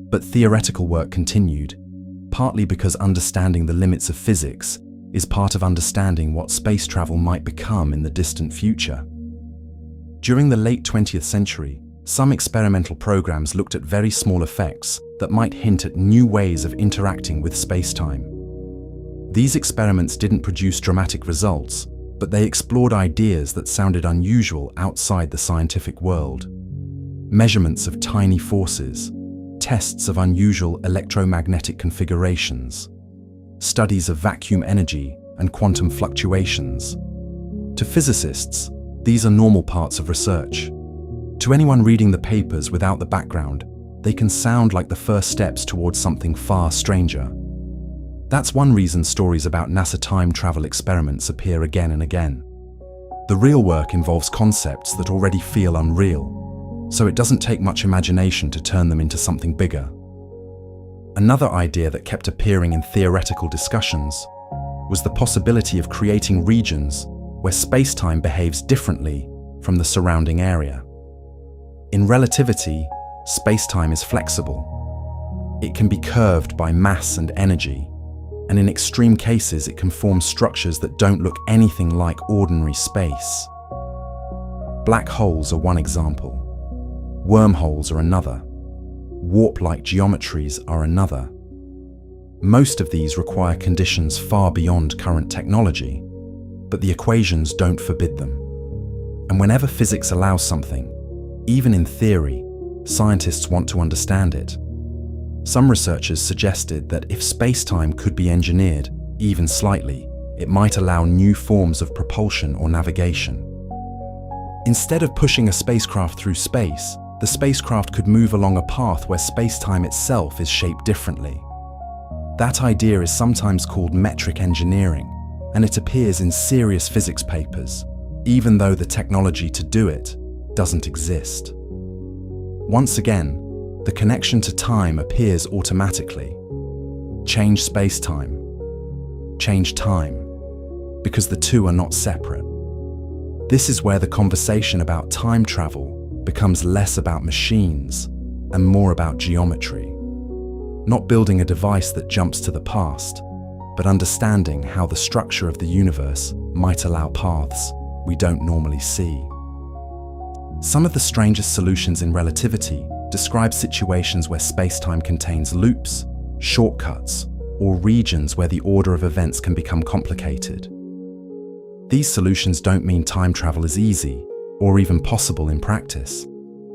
But theoretical work continued, partly because understanding the limits of physics is part of understanding what space travel might become in the distant future. During the late 20th century, some experimental programs looked at very small effects that might hint at new ways of interacting with space-time. These experiments didn't produce dramatic results, but they explored ideas that sounded unusual outside the scientific world. Measurements of tiny forces, tests of unusual electromagnetic configurations, studies of vacuum energy and quantum fluctuations. To physicists, these are normal parts of research. To anyone reading the papers without the background, they can sound like the first steps towards something far stranger. That's one reason stories about NASA time travel experiments appear again and again. The real work involves concepts that already feel unreal, so it doesn't take much imagination to turn them into something bigger. Another idea that kept appearing in theoretical discussions was the possibility of creating regions where space-time behaves differently from the surrounding area. In relativity, space-time is flexible. It can be curved by mass and energy, and in extreme cases it can form structures that don't look anything like ordinary space. Black holes are one example. Wormholes are another. Warp-like geometries are another. Most of these require conditions far beyond current technology, but the equations don't forbid them. And whenever physics allows something, even in theory, scientists want to understand it. Some researchers suggested that if space-time could be engineered, even slightly, it might allow new forms of propulsion or navigation. Instead of pushing a spacecraft through space, the spacecraft could move along a path where space-time itself is shaped differently. That idea is sometimes called metric engineering, and it appears in serious physics papers, even though the technology to do it doesn't exist. Once again, the connection to time appears automatically. Change space-time. Change time. Because the two are not separate. This is where the conversation about time travel becomes less about machines and more about geometry. not building a device that jumps to the past, but understanding how the structure of the universe might allow paths we don't normally see. Some of the strangest solutions in relativity describe situations where space-time contains loops, shortcuts, or regions where the order of events can become complicated. These solutions don't mean time travel is easy or even possible in practice,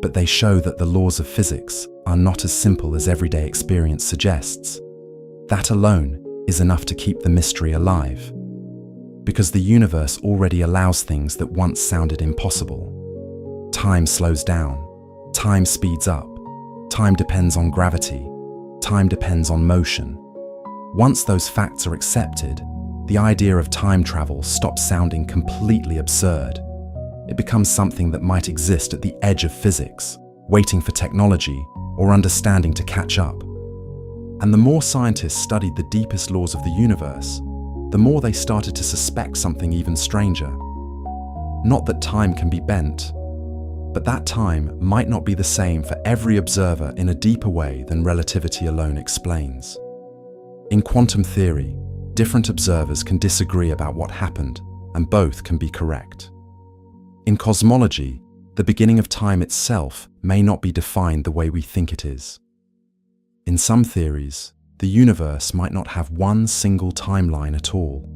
but they show that the laws of physics are not as simple as everyday experience suggests. That alone is enough to keep the mystery alive, because the universe already allows things that once sounded impossible. Time slows down, time speeds up, time depends on gravity, time depends on motion. Once those facts are accepted, the idea of time travel stops sounding completely absurd. It becomes something that might exist at the edge of physics, waiting for technology or understanding to catch up. And the more scientists studied the deepest laws of the universe, the more they started to suspect something even stranger. Not that time can be bent, but that time might not be the same for every observer in a deeper way than relativity alone explains. In quantum theory, different observers can disagree about what happened, and both can be correct. In cosmology, the beginning of time itself may not be defined the way we think it is. In some theories, the universe might not have one single timeline at all.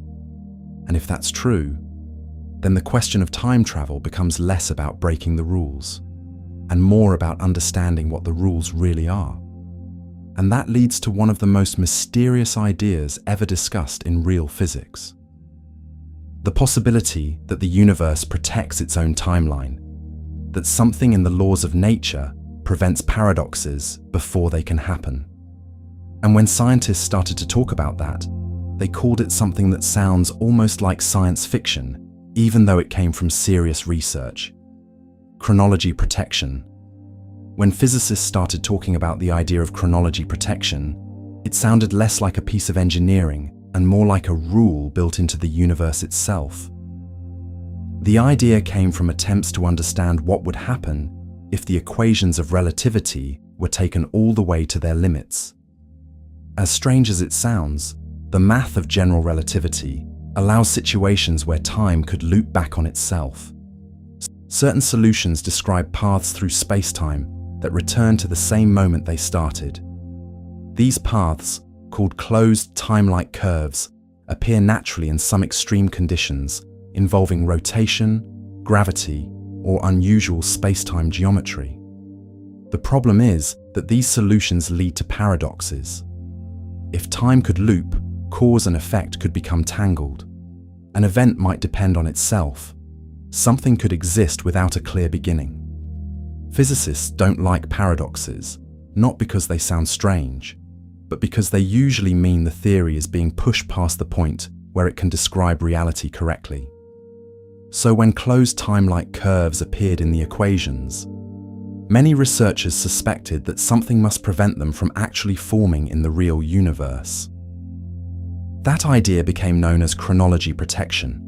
And if that's true, then the question of time travel becomes less about breaking the rules, and more about understanding what the rules really are. And that leads to one of the most mysterious ideas ever discussed in real physics. The possibility that the universe protects its own timeline, that something in the laws of nature prevents paradoxes before they can happen. And when scientists started to talk about that, they called it something that sounds almost like science fiction, even though it came from serious research: chronology protection. When physicists started talking about the idea of chronology protection, it sounded less like a piece of engineering and more like a rule built into the universe itself. The idea came from attempts to understand what would happen if the equations of relativity were taken all the way to their limits. As strange as it sounds, the math of general relativity allows situations where time could loop back on itself. Certain solutions describe paths through space-time that return to the same moment they started. These paths, called closed time-like curves, appear naturally in some extreme conditions involving rotation, gravity, or unusual space-time geometry. The problem is that these solutions lead to paradoxes. If time could loop, cause and effect could become tangled. An event might depend on itself. Something could exist without a clear beginning. Physicists don't like paradoxes, not because they sound strange, but because they usually mean the theory is being pushed past the point where it can describe reality correctly. So when closed time-like curves appeared in the equations, many researchers suspected that something must prevent them from actually forming in the real universe. That idea became known as chronology protection,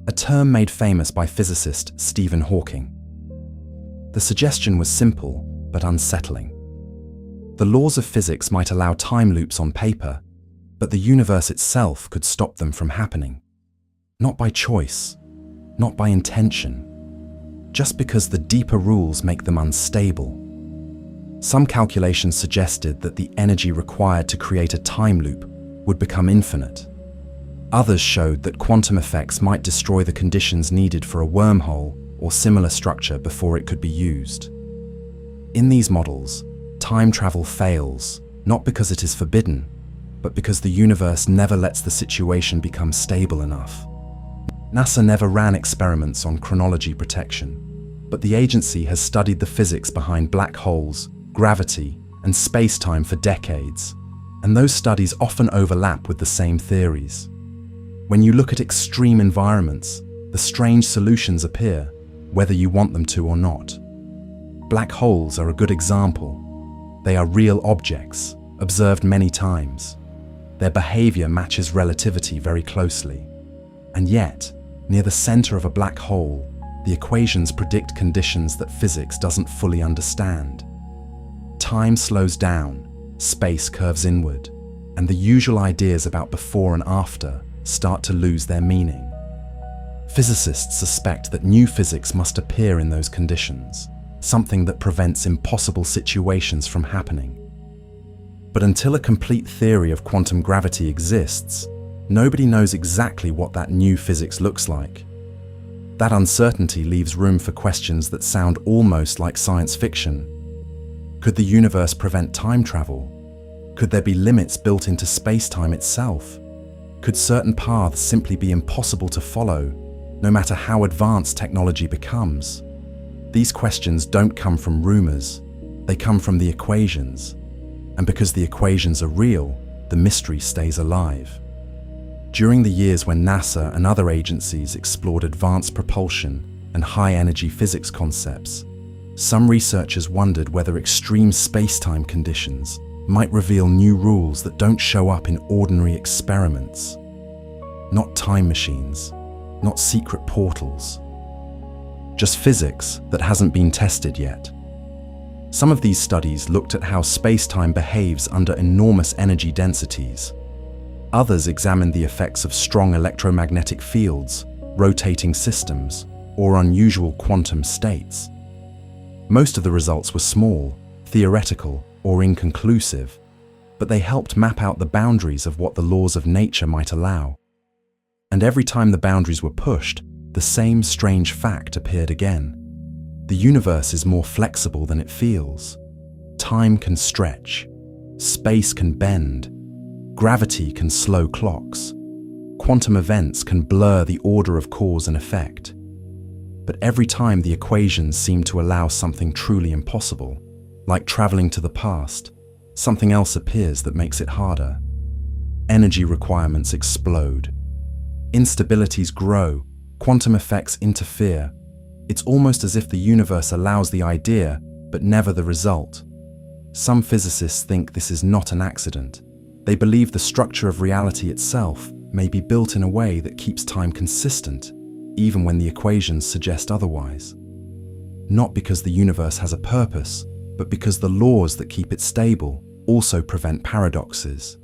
a term made famous by physicist Stephen Hawking. The suggestion was simple but unsettling. The laws of physics might allow time loops on paper, but the universe itself could stop them from happening. Not by choice, not by intention, just because the deeper rules make them unstable. Some calculations suggested that the energy required to create a time loop would become infinite. Others showed that quantum effects might destroy the conditions needed for a wormhole or similar structure before it could be used. In these models, time travel fails, not because it is forbidden, but because the universe never lets the situation become stable enough. NASA never ran experiments on chronology protection, but the agency has studied the physics behind black holes, gravity, and space-time for decades, and those studies often overlap with the same theories. When you look at extreme environments, the strange solutions appear, whether you want them to or not. Black holes are a good example. They are real objects, observed many times. Their behavior matches relativity very closely. And yet, near the center of a black hole, the equations predict conditions that physics doesn't fully understand. Time slows down, space curves inward, and the usual ideas about before and after start to lose their meaning. Physicists suspect that new physics must appear in those conditions, something that prevents impossible situations from happening. But until a complete theory of quantum gravity exists, nobody knows exactly what that new physics looks like. That uncertainty leaves room for questions that sound almost like science fiction. Could the universe prevent time travel? Could there be limits built into space-time itself? Could certain paths simply be impossible to follow, no matter how advanced technology becomes? These questions don't come from rumors, they come from the equations. And because the equations are real, the mystery stays alive. During the years when NASA and other agencies explored advanced propulsion and high-energy physics concepts, some researchers wondered whether extreme space-time conditions might reveal new rules that don't show up in ordinary experiments. Not time machines, not secret portals. Just physics that hasn't been tested yet. Some of these studies looked at how space-time behaves under enormous energy densities. Others examined the effects of strong electromagnetic fields, rotating systems, or unusual quantum states. Most of the results were small, theoretical, or inconclusive, but they helped map out the boundaries of what the laws of nature might allow. And every time the boundaries were pushed, the same strange fact appeared again. The universe is more flexible than it feels. Time can stretch. Space can bend. Gravity can slow clocks. Quantum events can blur the order of cause and effect. But every time the equations seem to allow something truly impossible, like traveling to the past, something else appears that makes it harder. Energy requirements explode. Instabilities grow. Quantum effects interfere. It's almost as if the universe allows the idea, but never the result. Some physicists think this is not an accident. They believe the structure of reality itself may be built in a way that keeps time consistent, even when the equations suggest otherwise. Not because the universe has a purpose, but because the laws that keep it stable also prevent paradoxes.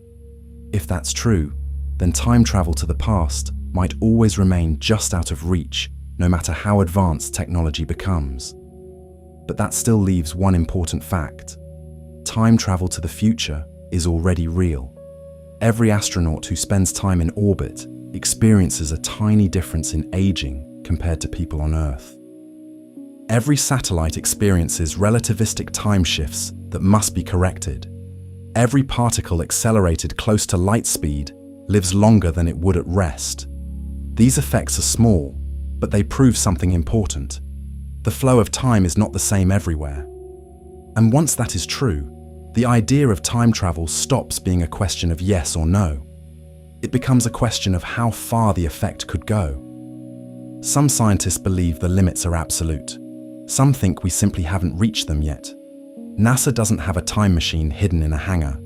If that's true, then time travel to the past might always remain just out of reach, no matter how advanced technology becomes. But that still leaves one important fact. Time travel to the future is already real. Every astronaut who spends time in orbit experiences a tiny difference in aging compared to people on Earth. Every satellite experiences relativistic time shifts that must be corrected. Every particle accelerated close to light speed lives longer than it would at rest. These effects are small, but they prove something important. The flow of time is not the same everywhere. And once that is true, the idea of time travel stops being a question of yes or no. It becomes a question of how far the effect could go. Some scientists believe the limits are absolute. Some think we simply haven't reached them yet. NASA doesn't have a time machine hidden in a hangar,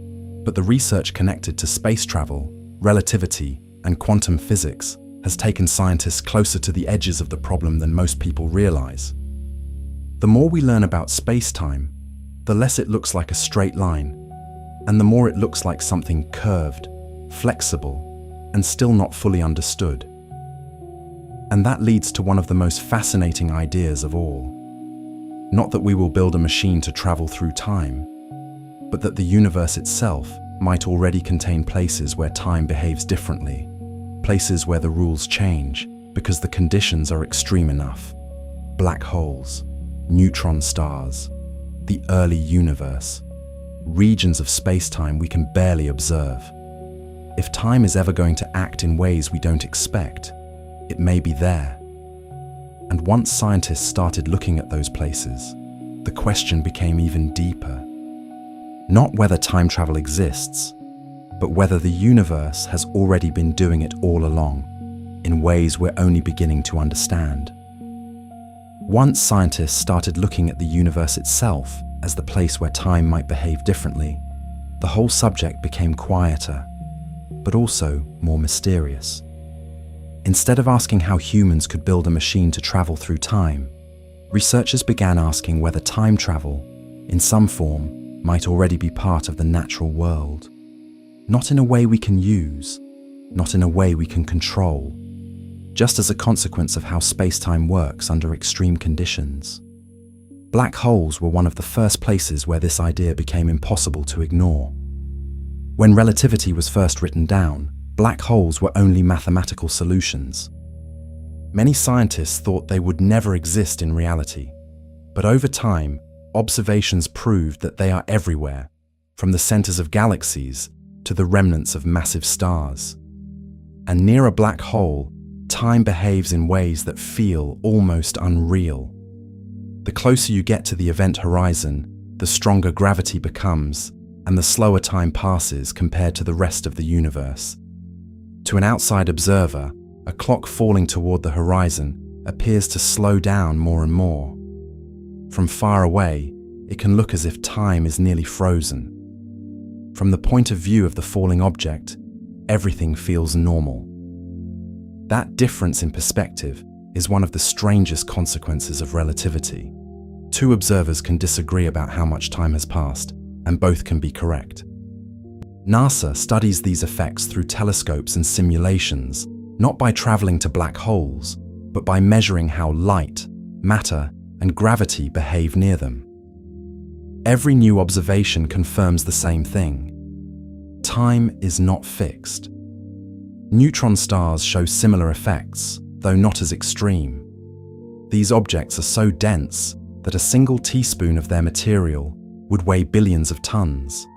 but the research connected to space travel, relativity, and quantum physics has taken scientists closer to the edges of the problem than most people realize. The more we learn about space-time, the less it looks like a straight line, and the more it looks like something curved, flexible, and still not fully understood. And that leads to one of the most fascinating ideas of all. Not that we will build a machine to travel through time, but that the universe itself might already contain places where time behaves differently, places where the rules change because the conditions are extreme enough. Black holes, neutron stars, the early universe, regions of space-time we can barely observe. If time is ever going to act in ways we don't expect, it may be there. And once scientists started looking at those places, the question became even deeper. Not whether time travel exists, but whether the universe has already been doing it all along, in ways we're only beginning to understand. Once scientists started looking at the universe itself as the place where time might behave differently, the whole subject became quieter, but also more mysterious. Instead of asking how humans could build a machine to travel through time, researchers began asking whether time travel, in some form, might already be part of the natural world. Not in a way we can use, not in a way we can control, just as a consequence of how space-time works under extreme conditions. Black holes were one of the first places where this idea became impossible to ignore. When relativity was first written down, black holes were only mathematical solutions. Many scientists thought they would never exist in reality, but over time, observations proved that they are everywhere, from the centers of galaxies to the remnants of massive stars. And near a black hole, time behaves in ways that feel almost unreal. The closer you get to the event horizon, the stronger gravity becomes, and the slower time passes compared to the rest of the universe. To an outside observer, a clock falling toward the horizon appears to slow down more and more. From far away, it can look as if time is nearly frozen. From the point of view of the falling object, everything feels normal. That difference in perspective is one of the strangest consequences of relativity. Two observers can disagree about how much time has passed, and both can be correct. NASA studies these effects through telescopes and simulations, not by traveling to black holes, but by measuring how light, matter, and gravity behave near them. Every new observation confirms the same thing. Time is not fixed. Neutron stars show similar effects, though not as extreme. These objects are so dense that a single teaspoon of their material would weigh billions of tons.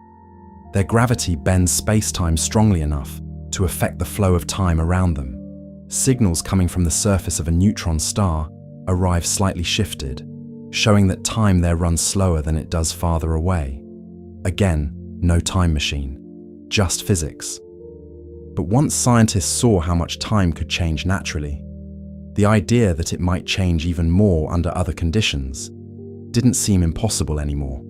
Their gravity bends space-time strongly enough to affect the flow of time around them. Signals coming from the surface of a neutron star arrive slightly shifted, showing that time there runs slower than it does farther away. Again, no time machine, just physics. But once scientists saw how much time could change naturally, the idea that it might change even more under other conditions didn't seem impossible anymore.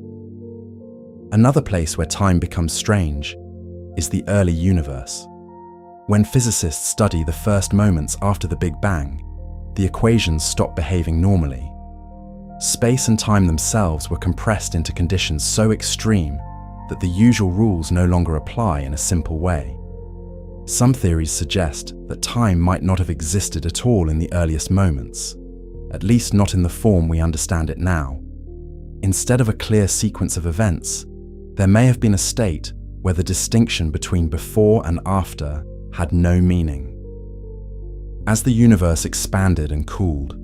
Another place where time becomes strange is the early universe. When physicists study the first moments after the Big Bang, the equations stop behaving normally. Space and time themselves were compressed into conditions so extreme that the usual rules no longer apply in a simple way. Some theories suggest that time might not have existed at all in the earliest moments, at least not in the form we understand it now. Instead of a clear sequence of events, there may have been a state where the distinction between before and after had no meaning. As the universe expanded and cooled,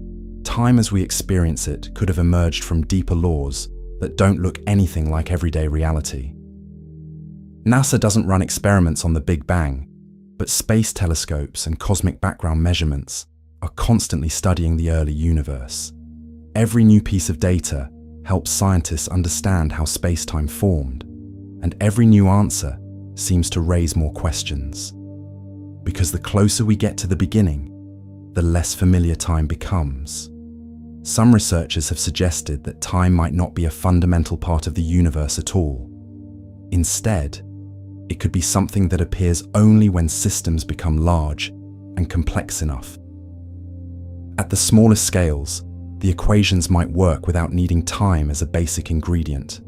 time as we experience it could have emerged from deeper laws that don't look anything like everyday reality. NASA doesn't run experiments on the Big Bang, but space telescopes and cosmic background measurements are constantly studying the early universe. Every new piece of data helps scientists understand how space-time formed, and every new answer seems to raise more questions. Because the closer we get to the beginning, the less familiar time becomes. Some researchers have suggested that time might not be a fundamental part of the universe at all. Instead, it could be something that appears only when systems become large and complex enough. At the smallest scales, the equations might work without needing time as a basic ingredient.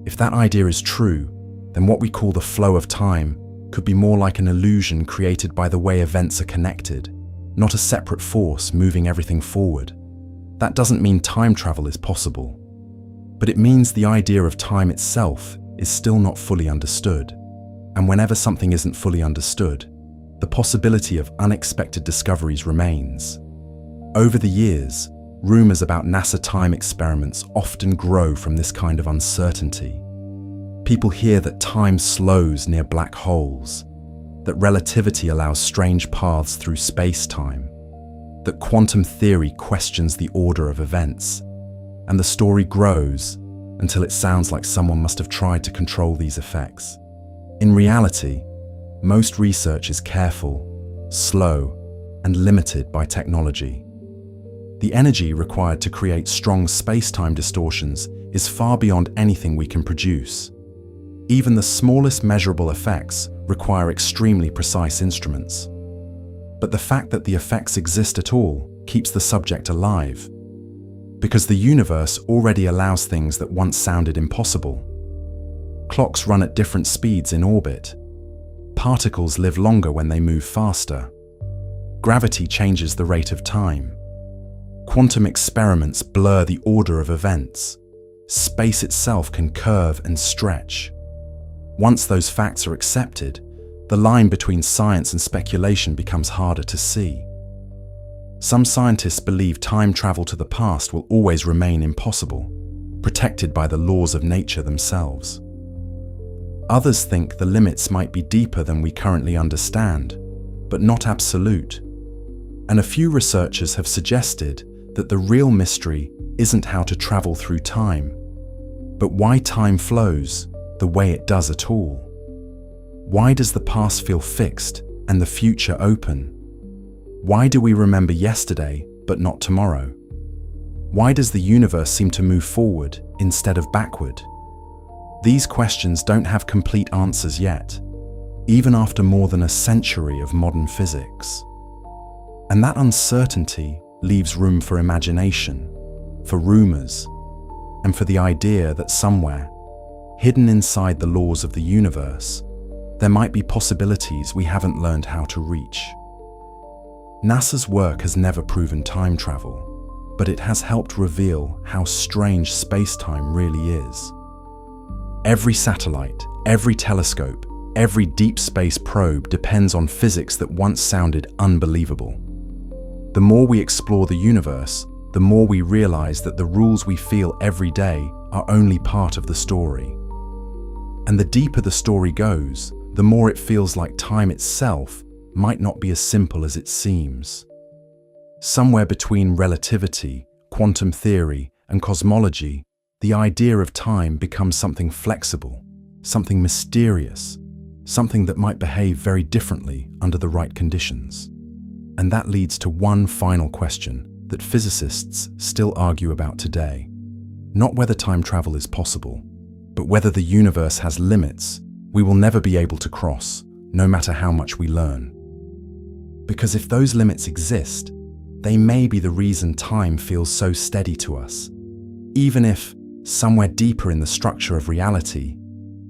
If that idea is true, then what we call the flow of time could be more like an illusion created by the way events are connected, not a separate force moving everything forward. That doesn't mean time travel is possible, but it means the idea of time itself is still not fully understood. And whenever something isn't fully understood, the possibility of unexpected discoveries remains. Over the years, rumors about NASA time experiments often grow from this kind of uncertainty. People hear that time slows near black holes, that relativity allows strange paths through space-time, that quantum theory questions the order of events, and the story grows until it sounds like someone must have tried to control these effects. In reality, most research is careful, slow, and limited by technology. The energy required to create strong space-time distortions is far beyond anything we can produce. Even the smallest measurable effects require extremely precise instruments. But the fact that the effects exist at all keeps the subject alive. Because the universe already allows things that once sounded impossible. Clocks run at different speeds in orbit. Particles live longer when they move faster. Gravity changes the rate of time. Quantum experiments blur the order of events. Space itself can curve and stretch. Once those facts are accepted, the line between science and speculation becomes harder to see. Some scientists believe time travel to the past will always remain impossible, protected by the laws of nature themselves. Others think the limits might be deeper than we currently understand, but not absolute. And a few researchers have suggested that the real mystery isn't how to travel through time, but why time flows the way it does at all. Why does the past feel fixed and the future open? Why do we remember yesterday but not tomorrow? Why does the universe seem to move forward instead of backward? These questions don't have complete answers yet, even after more than a century of modern physics. And that uncertainty leaves room for imagination, for rumors, and for the idea that somewhere, hidden inside the laws of the universe, there might be possibilities we haven't learned how to reach. NASA's work has never proven time travel, but it has helped reveal how strange space-time really is. Every satellite, every telescope, every deep space probe depends on physics that once sounded unbelievable. The more we explore the universe, the more we realize that the rules we feel every day are only part of the story. And the deeper the story goes, the more it feels like time itself might not be as simple as it seems. Somewhere between relativity, quantum theory, and cosmology, the idea of time becomes something flexible, something mysterious, something that might behave very differently under the right conditions. And that leads to one final question that physicists still argue about today. Not whether time travel is possible, but whether the universe has limits we will never be able to cross, no matter how much we learn. Because if those limits exist, they may be the reason time feels so steady to us, even if, somewhere deeper in the structure of reality,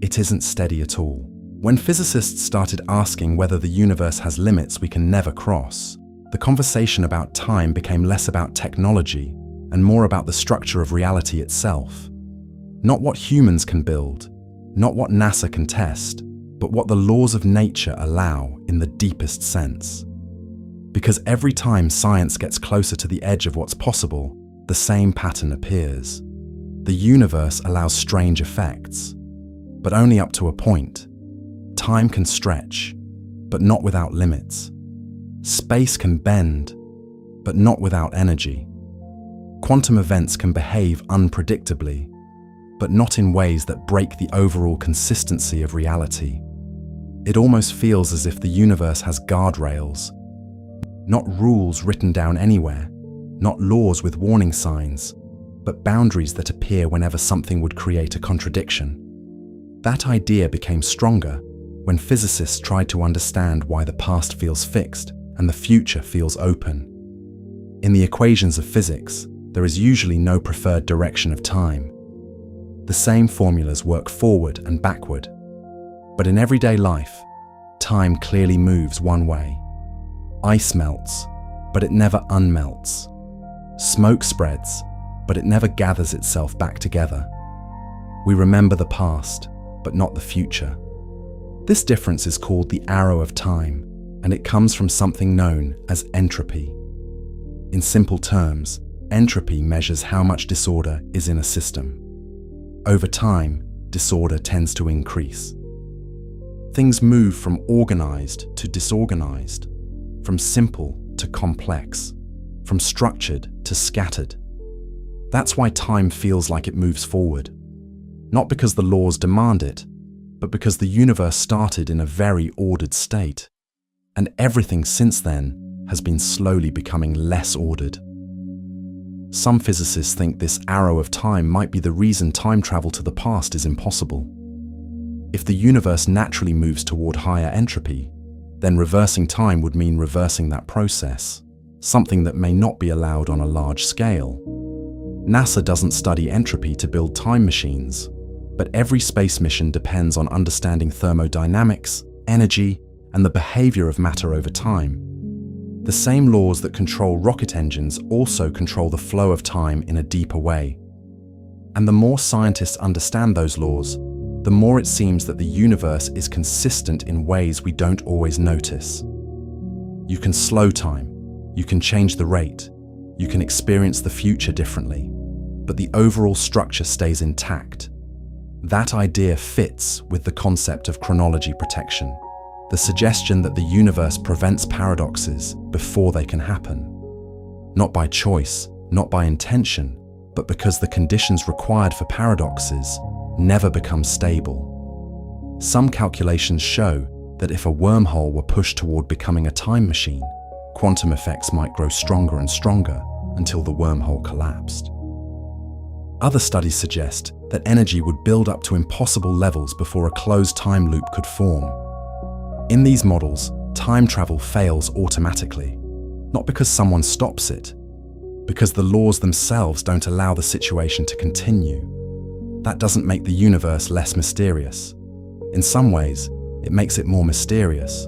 it isn't steady at all. When physicists started asking whether the universe has limits we can never cross, the conversation about time became less about technology and more about the structure of reality itself. Not what humans can build, not what NASA can test, but what the laws of nature allow in the deepest sense. Because every time science gets closer to the edge of what's possible, the same pattern appears. The universe allows strange effects, but only up to a point. Time can stretch, but not without limits. Space can bend, but not without energy. Quantum events can behave unpredictably, but not in ways that break the overall consistency of reality. It almost feels as if the universe has guardrails, not rules written down anywhere, not laws with warning signs, but boundaries that appear whenever something would create a contradiction. That idea became stronger when physicists tried to understand why the past feels fixed and the future feels open. In the equations of physics, there is usually no preferred direction of time. The same formulas work forward and backward. But in everyday life, time clearly moves one way. Ice melts, but it never unmelts. Smoke spreads, but it never gathers itself back together. We remember the past, but not the future. This difference is called the arrow of time, and it comes from something known as entropy. In simple terms, entropy measures how much disorder is in a system. Over time, disorder tends to increase. Things move from organized to disorganized, from simple to complex, from structured to scattered. That's why time feels like it moves forward, not because the laws demand it, but because the universe started in a very ordered state, and everything since then has been slowly becoming less ordered. Some physicists think this arrow of time might be the reason time travel to the past is impossible. If the universe naturally moves toward higher entropy, then reversing time would mean reversing that process, something that may not be allowed on a large scale. NASA doesn't study entropy to build time machines, but every space mission depends on understanding thermodynamics, energy, and the behavior of matter over time. The same laws that control rocket engines also control the flow of time in a deeper way. And the more scientists understand those laws, the more it seems that the universe is consistent in ways we don't always notice. You can slow time, you can change the rate, you can experience the future differently, but the overall structure stays intact. That idea fits with the concept of chronology protection, the suggestion that the universe prevents paradoxes before they can happen. Not by choice, not by intention, but because the conditions required for paradoxes never become stable. Some calculations show that if a wormhole were pushed toward becoming a time machine, quantum effects might grow stronger and stronger until the wormhole collapsed. Other studies suggest that energy would build up to impossible levels before a closed time loop could form. In these models, time travel fails automatically, not because someone stops it, because the laws themselves don't allow the situation to continue. That doesn't make the universe less mysterious. In some ways, it makes it more mysterious,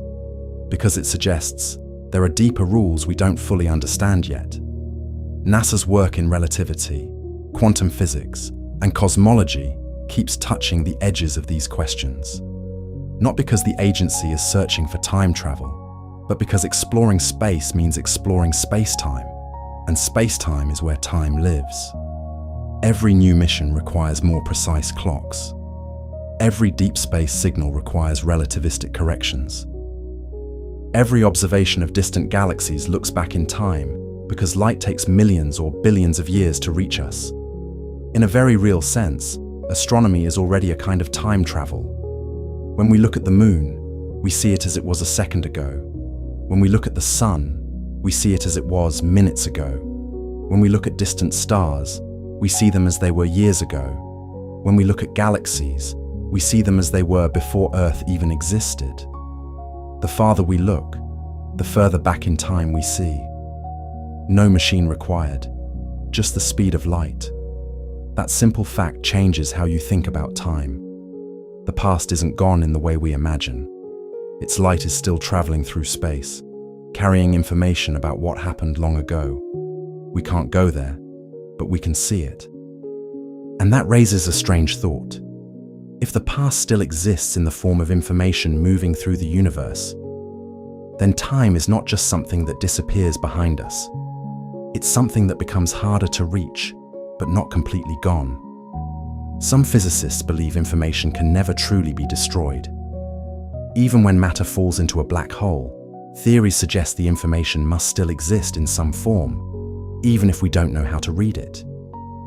because it suggests there are deeper rules we don't fully understand yet. NASA's work in relativity, quantum physics, and cosmology keeps touching the edges of these questions. Not because the agency is searching for time travel, but because exploring space means exploring space-time, and space-time is where time lives. Every new mission requires more precise clocks. Every deep space signal requires relativistic corrections. Every observation of distant galaxies looks back in time because light takes millions or billions of years to reach us. In a very real sense, astronomy is already a kind of time travel. When we look at the moon, we see it as it was a second ago. When we look at the sun, we see it as it was minutes ago. When we look at distant stars, we see them as they were years ago. When we look at galaxies, we see them as they were before Earth even existed. The farther we look, the further back in time we see. No machine required, just the speed of light. That simple fact changes how you think about time. The past isn't gone in the way we imagine. Its light is still traveling through space, carrying information about what happened long ago. We can't go there, but we can see it. And that raises a strange thought. If the past still exists in the form of information moving through the universe, then time is not just something that disappears behind us. It's something that becomes harder to reach, but not completely gone. Some physicists believe information can never truly be destroyed. Even when matter falls into a black hole, theories suggest the information must still exist in some form, even if we don't know how to read it.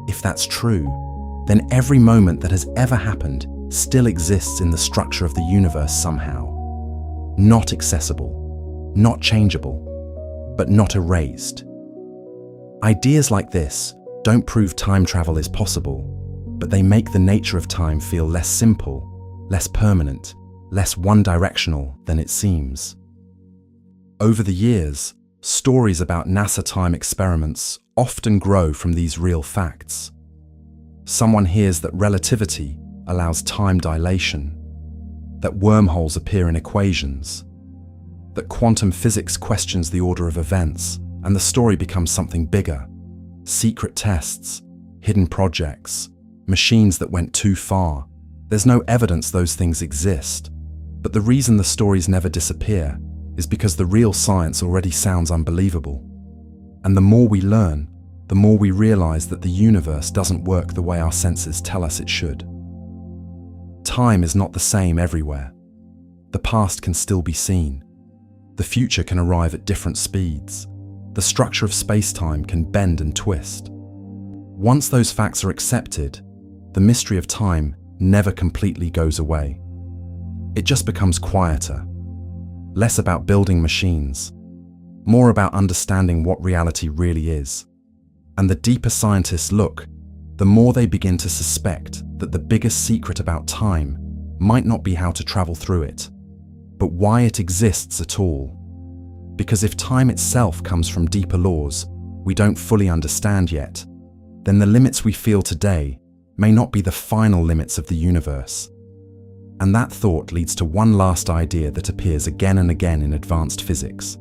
If that's true, then every moment that has ever happened still exists in the structure of the universe somehow. Not accessible, not changeable, but not erased. Ideas like this don't prove time travel is possible, but they make the nature of time feel less simple, less permanent, less one-directional than it seems. Over the years, stories about NASA time experiments often grow from these real facts. Someone hears that relativity allows time dilation, that wormholes appear in equations, that quantum physics questions the order of events, and the story becomes something bigger. Secret tests, hidden projects, machines that went too far. There's no evidence those things exist, but the reason the stories never disappear is because the real science already sounds unbelievable. And the more we learn, the more we realize that the universe doesn't work the way our senses tell us it should. Time is not the same everywhere. The past can still be seen. The future can arrive at different speeds. The structure of space-time can bend and twist. Once those facts are accepted, the mystery of time never completely goes away. It just becomes quieter, less about building machines, more about understanding what reality really is. And the deeper scientists look, the more they begin to suspect that the biggest secret about time might not be how to travel through it, but why it exists at all. Because if time itself comes from deeper laws we don't fully understand yet, then the limits we feel today may not be the final limits of the universe. And that thought leads to one last idea that appears again and again in advanced physics.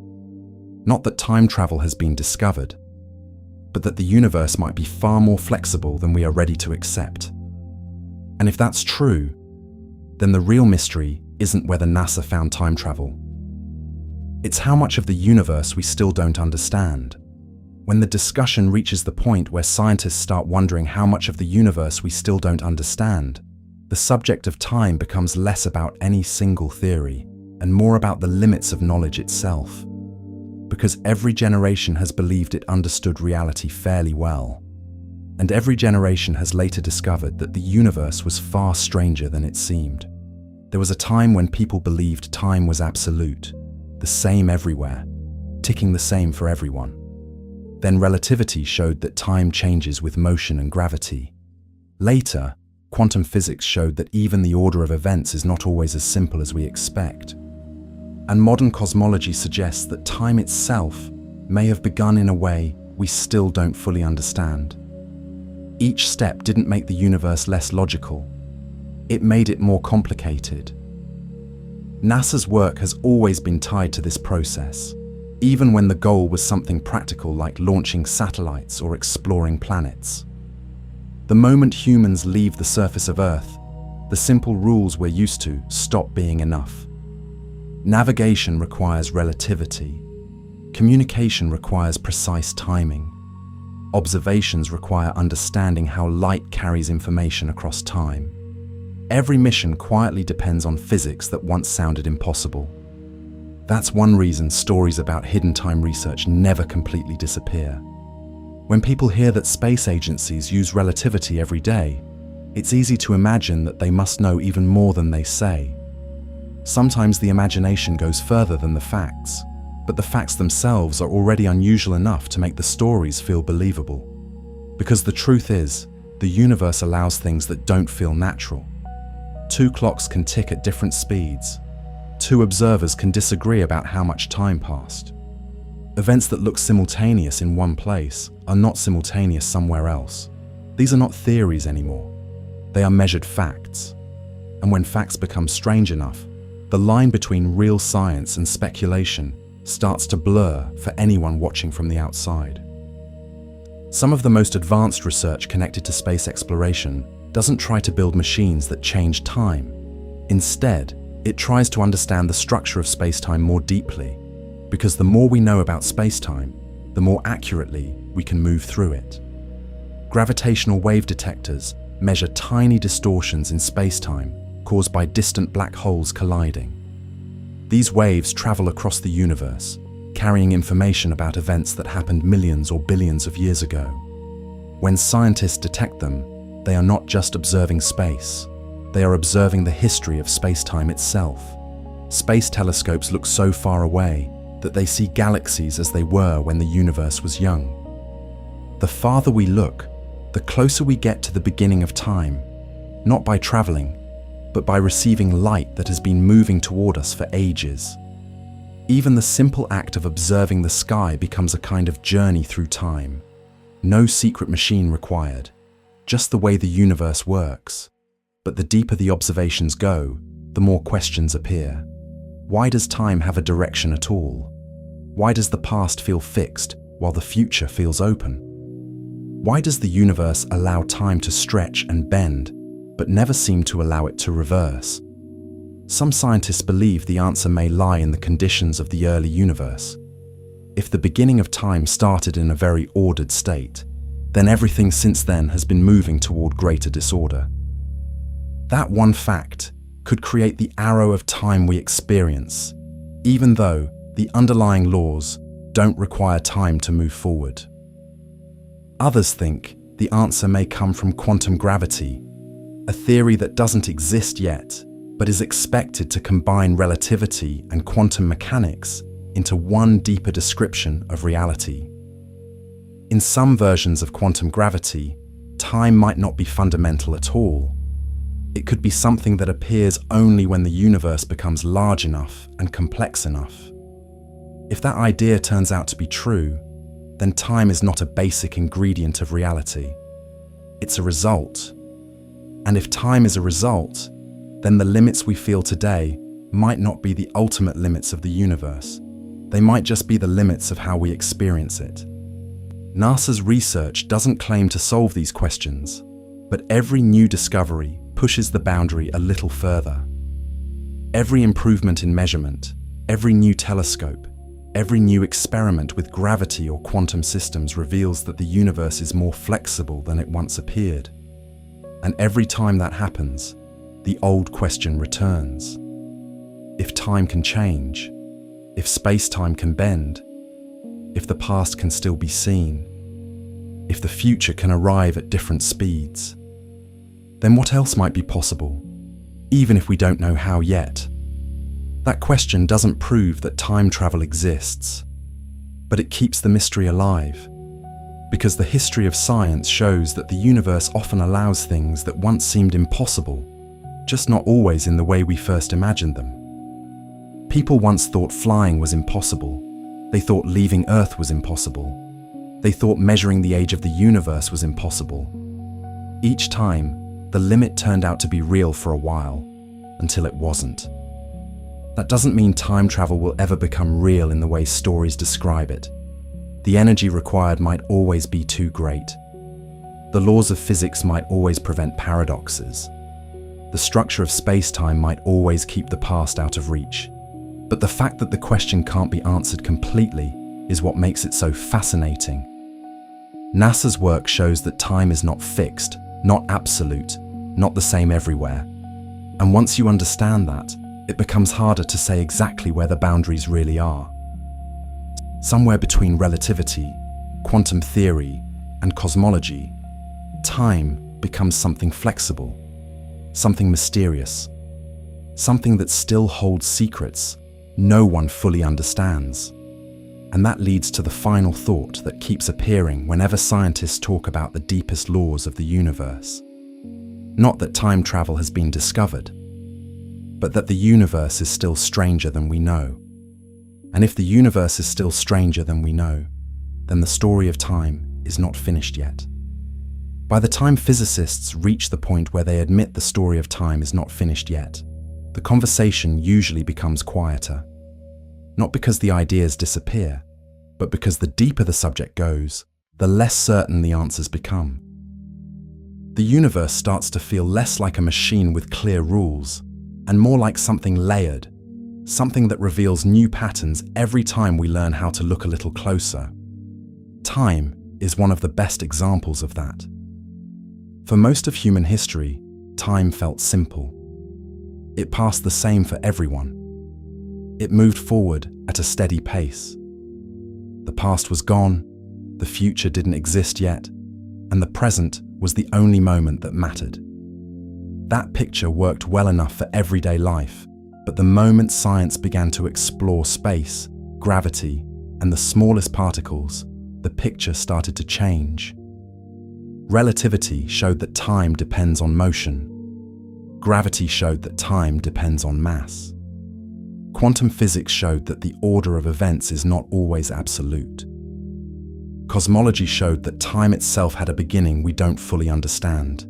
Not that time travel has been discovered, but that the universe might be far more flexible than we are ready to accept. And if that's true, then the real mystery isn't whether NASA found time travel. It's how much of the universe we still don't understand. When the discussion reaches the point where scientists start wondering how much of the universe we still don't understand, the subject of time becomes less about any single theory and more about the limits of knowledge itself. Because every generation has believed it understood reality fairly well, and every generation has later discovered that the universe was far stranger than it seemed. There was a time when people believed time was absolute, the same everywhere, ticking the same for everyone. Then relativity showed that time changes with motion and gravity. Later, quantum physics showed that even the order of events is not always as simple as we expect. And modern cosmology suggests that time itself may have begun in a way we still don't fully understand. Each step didn't make the universe less logical. It made it more complicated. NASA's work has always been tied to this process, even when the goal was something practical like launching satellites or exploring planets. The moment humans leave the surface of Earth, the simple rules we're used to stop being enough. Navigation requires relativity. Communication requires precise timing. Observations require understanding how light carries information across time. Every mission quietly depends on physics that once sounded impossible. That's one reason stories about hidden time research never completely disappear. When people hear that space agencies use relativity every day, it's easy to imagine that they must know even more than they say. Sometimes the imagination goes further than the facts, but the facts themselves are already unusual enough to make the stories feel believable. Because the truth is, the universe allows things that don't feel natural. Two clocks can tick at different speeds. Two observers can disagree about how much time passed. Events that look simultaneous in one place are not simultaneous somewhere else. These are not theories anymore. They are measured facts. And when facts become strange enough, the line between real science and speculation starts to blur for anyone watching from the outside. Some of the most advanced research connected to space exploration doesn't try to build machines that change time. Instead, it tries to understand the structure of space-time more deeply, because the more we know about space-time, the more accurately we can move through it. Gravitational wave detectors measure tiny distortions in space-time caused by distant black holes colliding. These waves travel across the universe, carrying information about events that happened millions or billions of years ago. When scientists detect them, they are not just observing space, they are observing the history of space-time itself. Space telescopes look so far away that they see galaxies as they were when the universe was young. The farther we look, the closer we get to the beginning of time, not by traveling, but by receiving light that has been moving toward us for ages. Even the simple act of observing the sky becomes a kind of journey through time. No secret machine required, just the way the universe works. But the deeper the observations go, the more questions appear. Why does time have a direction at all? Why does the past feel fixed while the future feels open? Why does the universe allow time to stretch and bend, but never seem to allow it to reverse? Some scientists believe the answer may lie in the conditions of the early universe. If the beginning of time started in a very ordered state, then everything since then has been moving toward greater disorder. That one fact could create the arrow of time we experience, even though the underlying laws don't require time to move forward. Others think the answer may come from quantum gravity, a theory that doesn't exist yet, but is expected to combine relativity and quantum mechanics into one deeper description of reality. In some versions of quantum gravity, time might not be fundamental at all. It could be something that appears only when the universe becomes large enough and complex enough. If that idea turns out to be true, then time is not a basic ingredient of reality. It's a result. And if time is a result, then the limits we feel today might not be the ultimate limits of the universe. They might just be the limits of how we experience it. NASA's research doesn't claim to solve these questions, but every new discovery pushes the boundary a little further. Every improvement in measurement, every new telescope, every new experiment with gravity or quantum systems reveals that the universe is more flexible than it once appeared. And every time that happens, the old question returns. If time can change, if space-time can bend, if the past can still be seen, if the future can arrive at different speeds, then what else might be possible, even if we don't know how yet? That question doesn't prove that time travel exists, but it keeps the mystery alive, because the history of science shows that the universe often allows things that once seemed impossible, just not always in the way we first imagined them. People once thought flying was impossible. They thought leaving Earth was impossible. They thought measuring the age of the universe was impossible. Each time, the limit turned out to be real for a while, until it wasn't. That doesn't mean time travel will ever become real in the way stories describe it. The energy required might always be too great. The laws of physics might always prevent paradoxes. The structure of space-time might always keep the past out of reach. But the fact that the question can't be answered completely is what makes it so fascinating. NASA's work shows that time is not fixed, not absolute, not the same everywhere. And once you understand that, it becomes harder to say exactly where the boundaries really are. Somewhere between relativity, quantum theory, and cosmology, time becomes something flexible, something mysterious, something that still holds secrets no one fully understands. And that leads to the final thought that keeps appearing whenever scientists talk about the deepest laws of the universe. Not that time travel has been discovered, but that the universe is still stranger than we know. And if the universe is still stranger than we know, then the story of time is not finished yet. By the time physicists reach the point where they admit the story of time is not finished yet, the conversation usually becomes quieter. Not because the ideas disappear, but because the deeper the subject goes, the less certain the answers become. The universe starts to feel less like a machine with clear rules, and more like something layered, something that reveals new patterns every time we learn how to look a little closer. Time is one of the best examples of that. For most of human history, time felt simple. It passed the same for everyone. It moved forward at a steady pace. The past was gone, the future didn't exist yet, and the present was the only moment that mattered. That picture worked well enough for everyday life, but the moment science began to explore space, gravity, and the smallest particles, the picture started to change. Relativity showed that time depends on motion. Gravity showed that time depends on mass. Quantum physics showed that the order of events is not always absolute. Cosmology showed that time itself had a beginning we don't fully understand.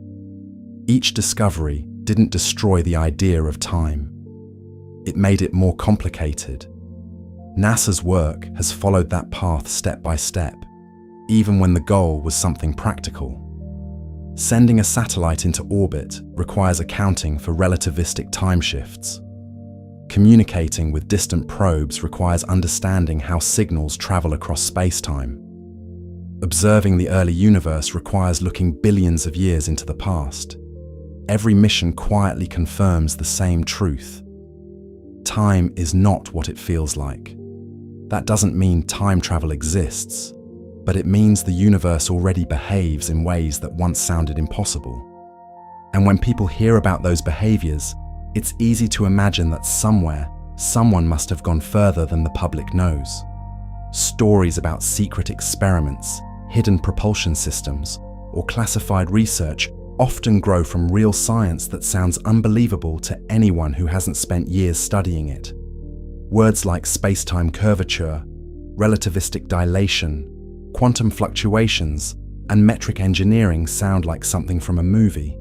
Each discovery didn't destroy the idea of time. It made it more complicated. NASA's work has followed that path step by step, even when the goal was something practical. Sending a satellite into orbit requires accounting for relativistic time shifts. Communicating with distant probes requires understanding how signals travel across space-time. Observing the early universe requires looking billions of years into the past. Every mission quietly confirms the same truth. Time is not what it feels like. That doesn't mean time travel exists, but it means the universe already behaves in ways that once sounded impossible. And when people hear about those behaviors, it's easy to imagine that somewhere, someone must have gone further than the public knows. Stories about secret experiments, hidden propulsion systems, or classified research often grow from real science that sounds unbelievable to anyone who hasn't spent years studying it. Words like space-time curvature, relativistic dilation, quantum fluctuations, and metric engineering sound like something from a movie,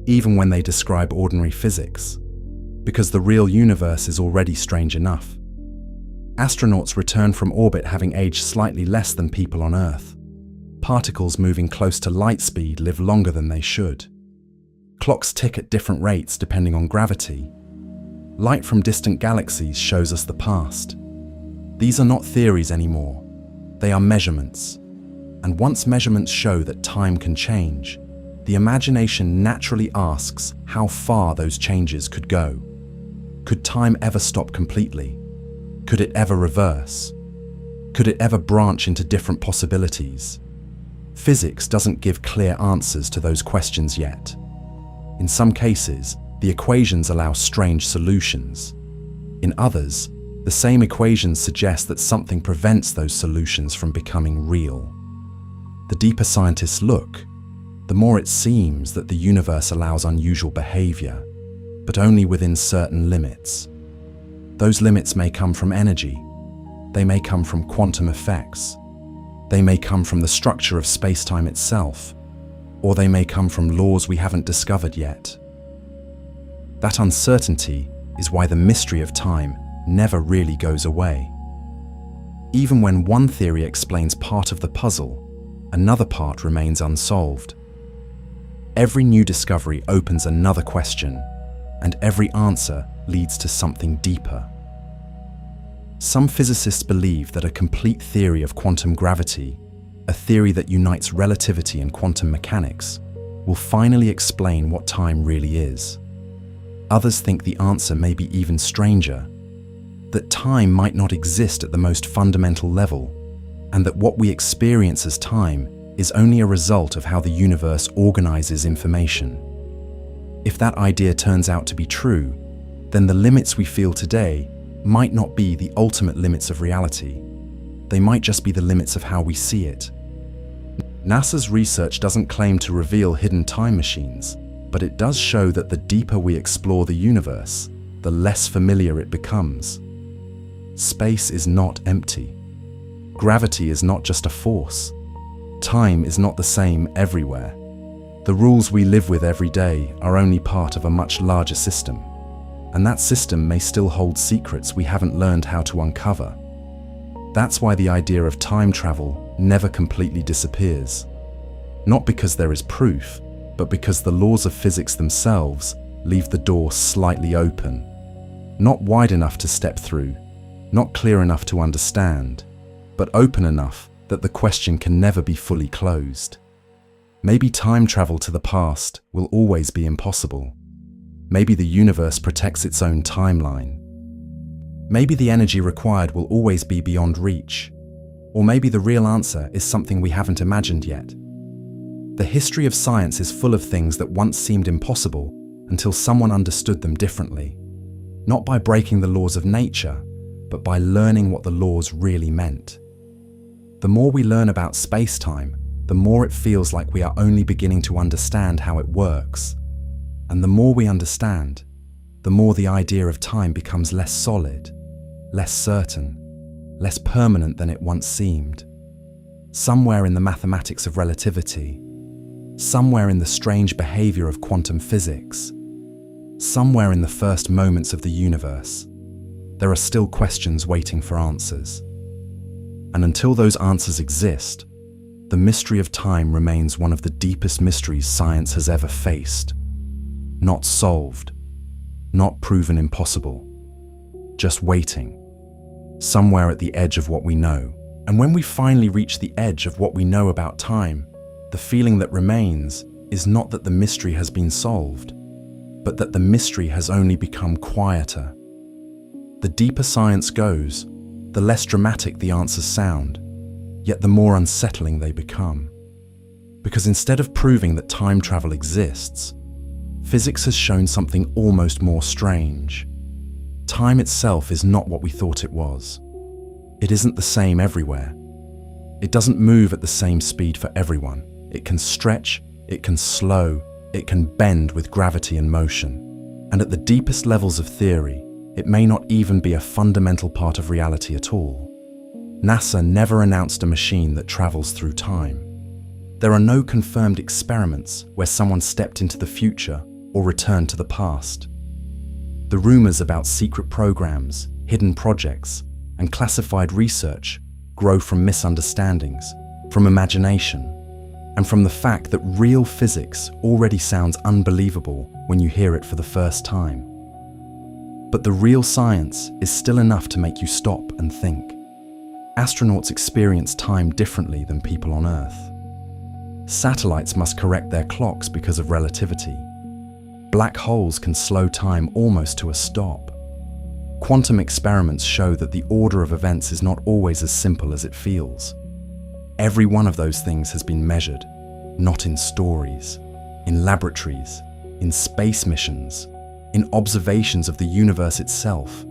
even when they describe ordinary physics, because the real universe is already strange enough. Astronauts return from orbit having aged slightly less than people on Earth. Particles moving close to light speed live longer than they should. Clocks tick at different rates depending on gravity. Light from distant galaxies shows us the past. These are not theories anymore. They are measurements. And once measurements show that time can change, the imagination naturally asks how far those changes could go. Could time ever stop completely? Could it ever reverse? Could it ever branch into different possibilities? Physics doesn't give clear answers to those questions yet. In some cases, the equations allow strange solutions. In others, the same equations suggest that something prevents those solutions from becoming real. The deeper scientists look, the more it seems that the universe allows unusual behavior, but only within certain limits. Those limits may come from energy, they may come from quantum effects, they may come from the structure of space-time itself, or they may come from laws we haven't discovered yet. That uncertainty is why the mystery of time never really goes away. Even when one theory explains part of the puzzle, another part remains unsolved. Every new discovery opens another question, and every answer leads to something deeper. Some physicists believe that a complete theory of quantum gravity, a theory that unites relativity and quantum mechanics, will finally explain what time really is. Others think the answer may be even stranger, that time might not exist at the most fundamental level, and that what we experience as time is only a result of how the universe organizes information. If that idea turns out to be true, then the limits we feel today might not be the ultimate limits of reality. They might just be the limits of how we see it. NASA's research doesn't claim to reveal hidden time machines, but it does show that the deeper we explore the universe, the less familiar it becomes. Space is not empty. Gravity is not just a force. Time is not the same everywhere. The rules we live with every day are only part of a much larger system, and that system may still hold secrets we haven't learned how to uncover. That's why the idea of time travel never completely disappears. Not because there is proof, but because the laws of physics themselves leave the door slightly open. Not wide enough to step through, not clear enough to understand, but open enough that the question can never be fully closed. Maybe time travel to the past will always be impossible. Maybe the universe protects its own timeline. Maybe the energy required will always be beyond reach. Or maybe the real answer is something we haven't imagined yet. The history of science is full of things that once seemed impossible until someone understood them differently. Not by breaking the laws of nature, but by learning what the laws really meant. The more we learn about space-time, the more it feels like we are only beginning to understand how it works. And the more we understand, the more the idea of time becomes less solid, less certain, less permanent than it once seemed. Somewhere in the mathematics of relativity, somewhere in the strange behavior of quantum physics, somewhere in the first moments of the universe, there are still questions waiting for answers. And until those answers exist, the mystery of time remains one of the deepest mysteries science has ever faced. Not solved, not proven impossible, just waiting, somewhere at the edge of what we know. And when we finally reach the edge of what we know about time, the feeling that remains is not that the mystery has been solved, but that the mystery has only become quieter. The deeper science goes, the less dramatic the answers sound, yet the more unsettling they become. Because instead of proving that time travel exists, physics has shown something almost more strange. Time itself is not what we thought it was. It isn't the same everywhere. It doesn't move at the same speed for everyone. It can stretch, it can slow, it can bend with gravity and motion. And at the deepest levels of theory, it may not even be a fundamental part of reality at all. NASA never announced a machine that travels through time. There are no confirmed experiments where someone stepped into the future or returned to the past. The rumors about secret programs, hidden projects, and classified research grow from misunderstandings, from imagination, and from the fact that real physics already sounds unbelievable when you hear it for the first time. But the real science is still enough to make you stop and think. Astronauts experience time differently than people on Earth. Satellites must correct their clocks because of relativity. Black holes can slow time almost to a stop. Quantum experiments show that the order of events is not always as simple as it feels. Every one of those things has been measured, not in stories, in laboratories, in space missions, in observations of the universe itself.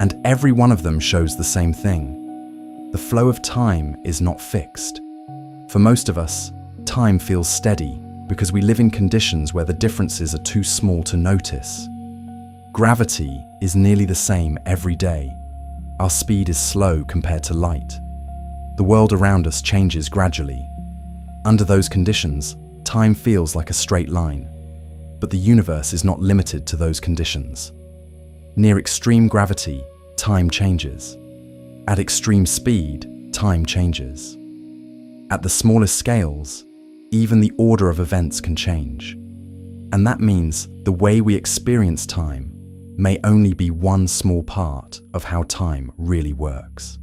And every one of them shows the same thing. The flow of time is not fixed. For most of us, time feels steady because we live in conditions where the differences are too small to notice. Gravity is nearly the same every day. Our speed is slow compared to light. The world around us changes gradually. Under those conditions, time feels like a straight line. But the universe is not limited to those conditions. Near extreme gravity, time changes. At extreme speed, time changes. At the smallest scales, even the order of events can change. And that means the way we experience time may only be one small part of how time really works.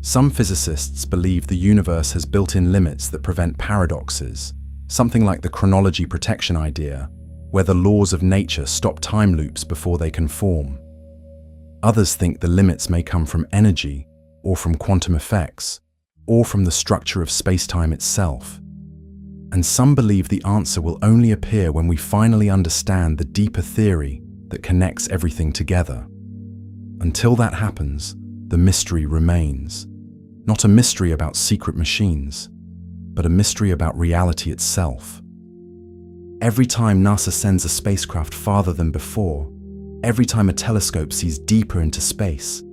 Some physicists believe the universe has built-in limits that prevent paradoxes, something like the chronology protection idea, where the laws of nature stop time loops before they can form. Others think the limits may come from energy, or from quantum effects, or from the structure of space-time itself. And some believe the answer will only appear when we finally understand the deeper theory that connects everything together. Until that happens, the mystery remains. Not a mystery about secret machines, but a mystery about reality itself. Every time NASA sends a spacecraft farther than before, every time a telescope sees deeper into space,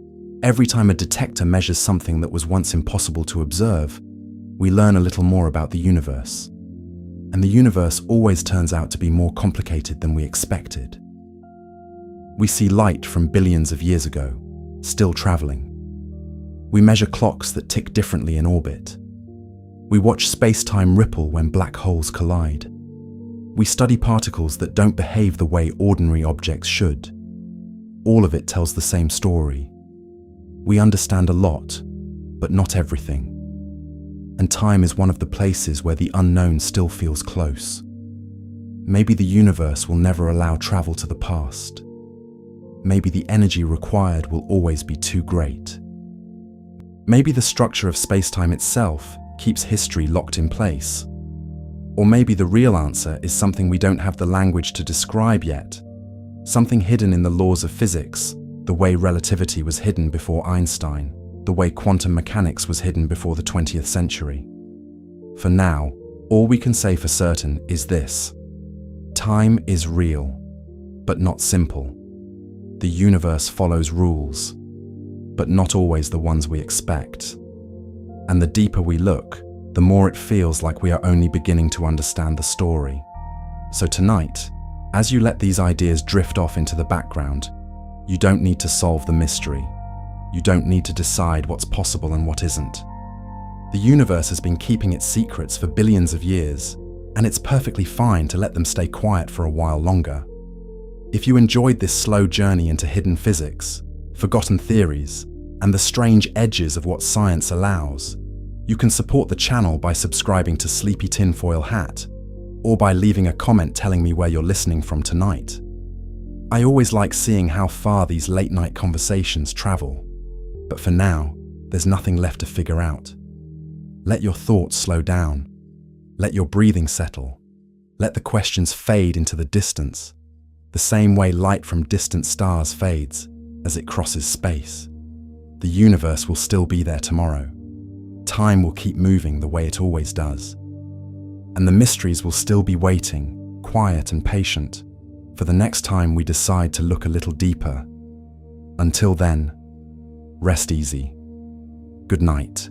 every time a detector measures something that was once impossible to observe, we learn a little more about the universe. And the universe always turns out to be more complicated than we expected. We see light from billions of years ago, still traveling. We measure clocks that tick differently in orbit. We watch space-time ripple when black holes collide. We study particles that don't behave the way ordinary objects should. All of it tells the same story. We understand a lot, but not everything. And time is one of the places where the unknown still feels close. Maybe the universe will never allow travel to the past. Maybe the energy required will always be too great. Maybe the structure of space-time itself keeps history locked in place. Or maybe the real answer is something we don't have the language to describe yet. Something hidden in the laws of physics, the way relativity was hidden before Einstein, the way quantum mechanics was hidden before the 20th century. For now, all we can say for certain is this: time is real, but not simple. The universe follows rules, but not always the ones we expect. And the deeper we look, the more it feels like we are only beginning to understand the story. So tonight, as you let these ideas drift off into the background, you don't need to solve the mystery. You don't need to decide what's possible and what isn't. The universe has been keeping its secrets for billions of years, and it's perfectly fine to let them stay quiet for a while longer. If you enjoyed this slow journey into hidden physics, forgotten theories, and the strange edges of what science allows, you can support the channel by subscribing to Sleepy Tinfoil Hat, or by leaving a comment telling me where you're listening from tonight. I always like seeing how far these late-night conversations travel, but for now, there's nothing left to figure out. Let your thoughts slow down. Let your breathing settle. Let the questions fade into the distance, the same way light from distant stars fades as it crosses space. The universe will still be there tomorrow. Time will keep moving the way it always does. And the mysteries will still be waiting, quiet and patient, for the next time we decide to look a little deeper. Until then, rest easy. Good night.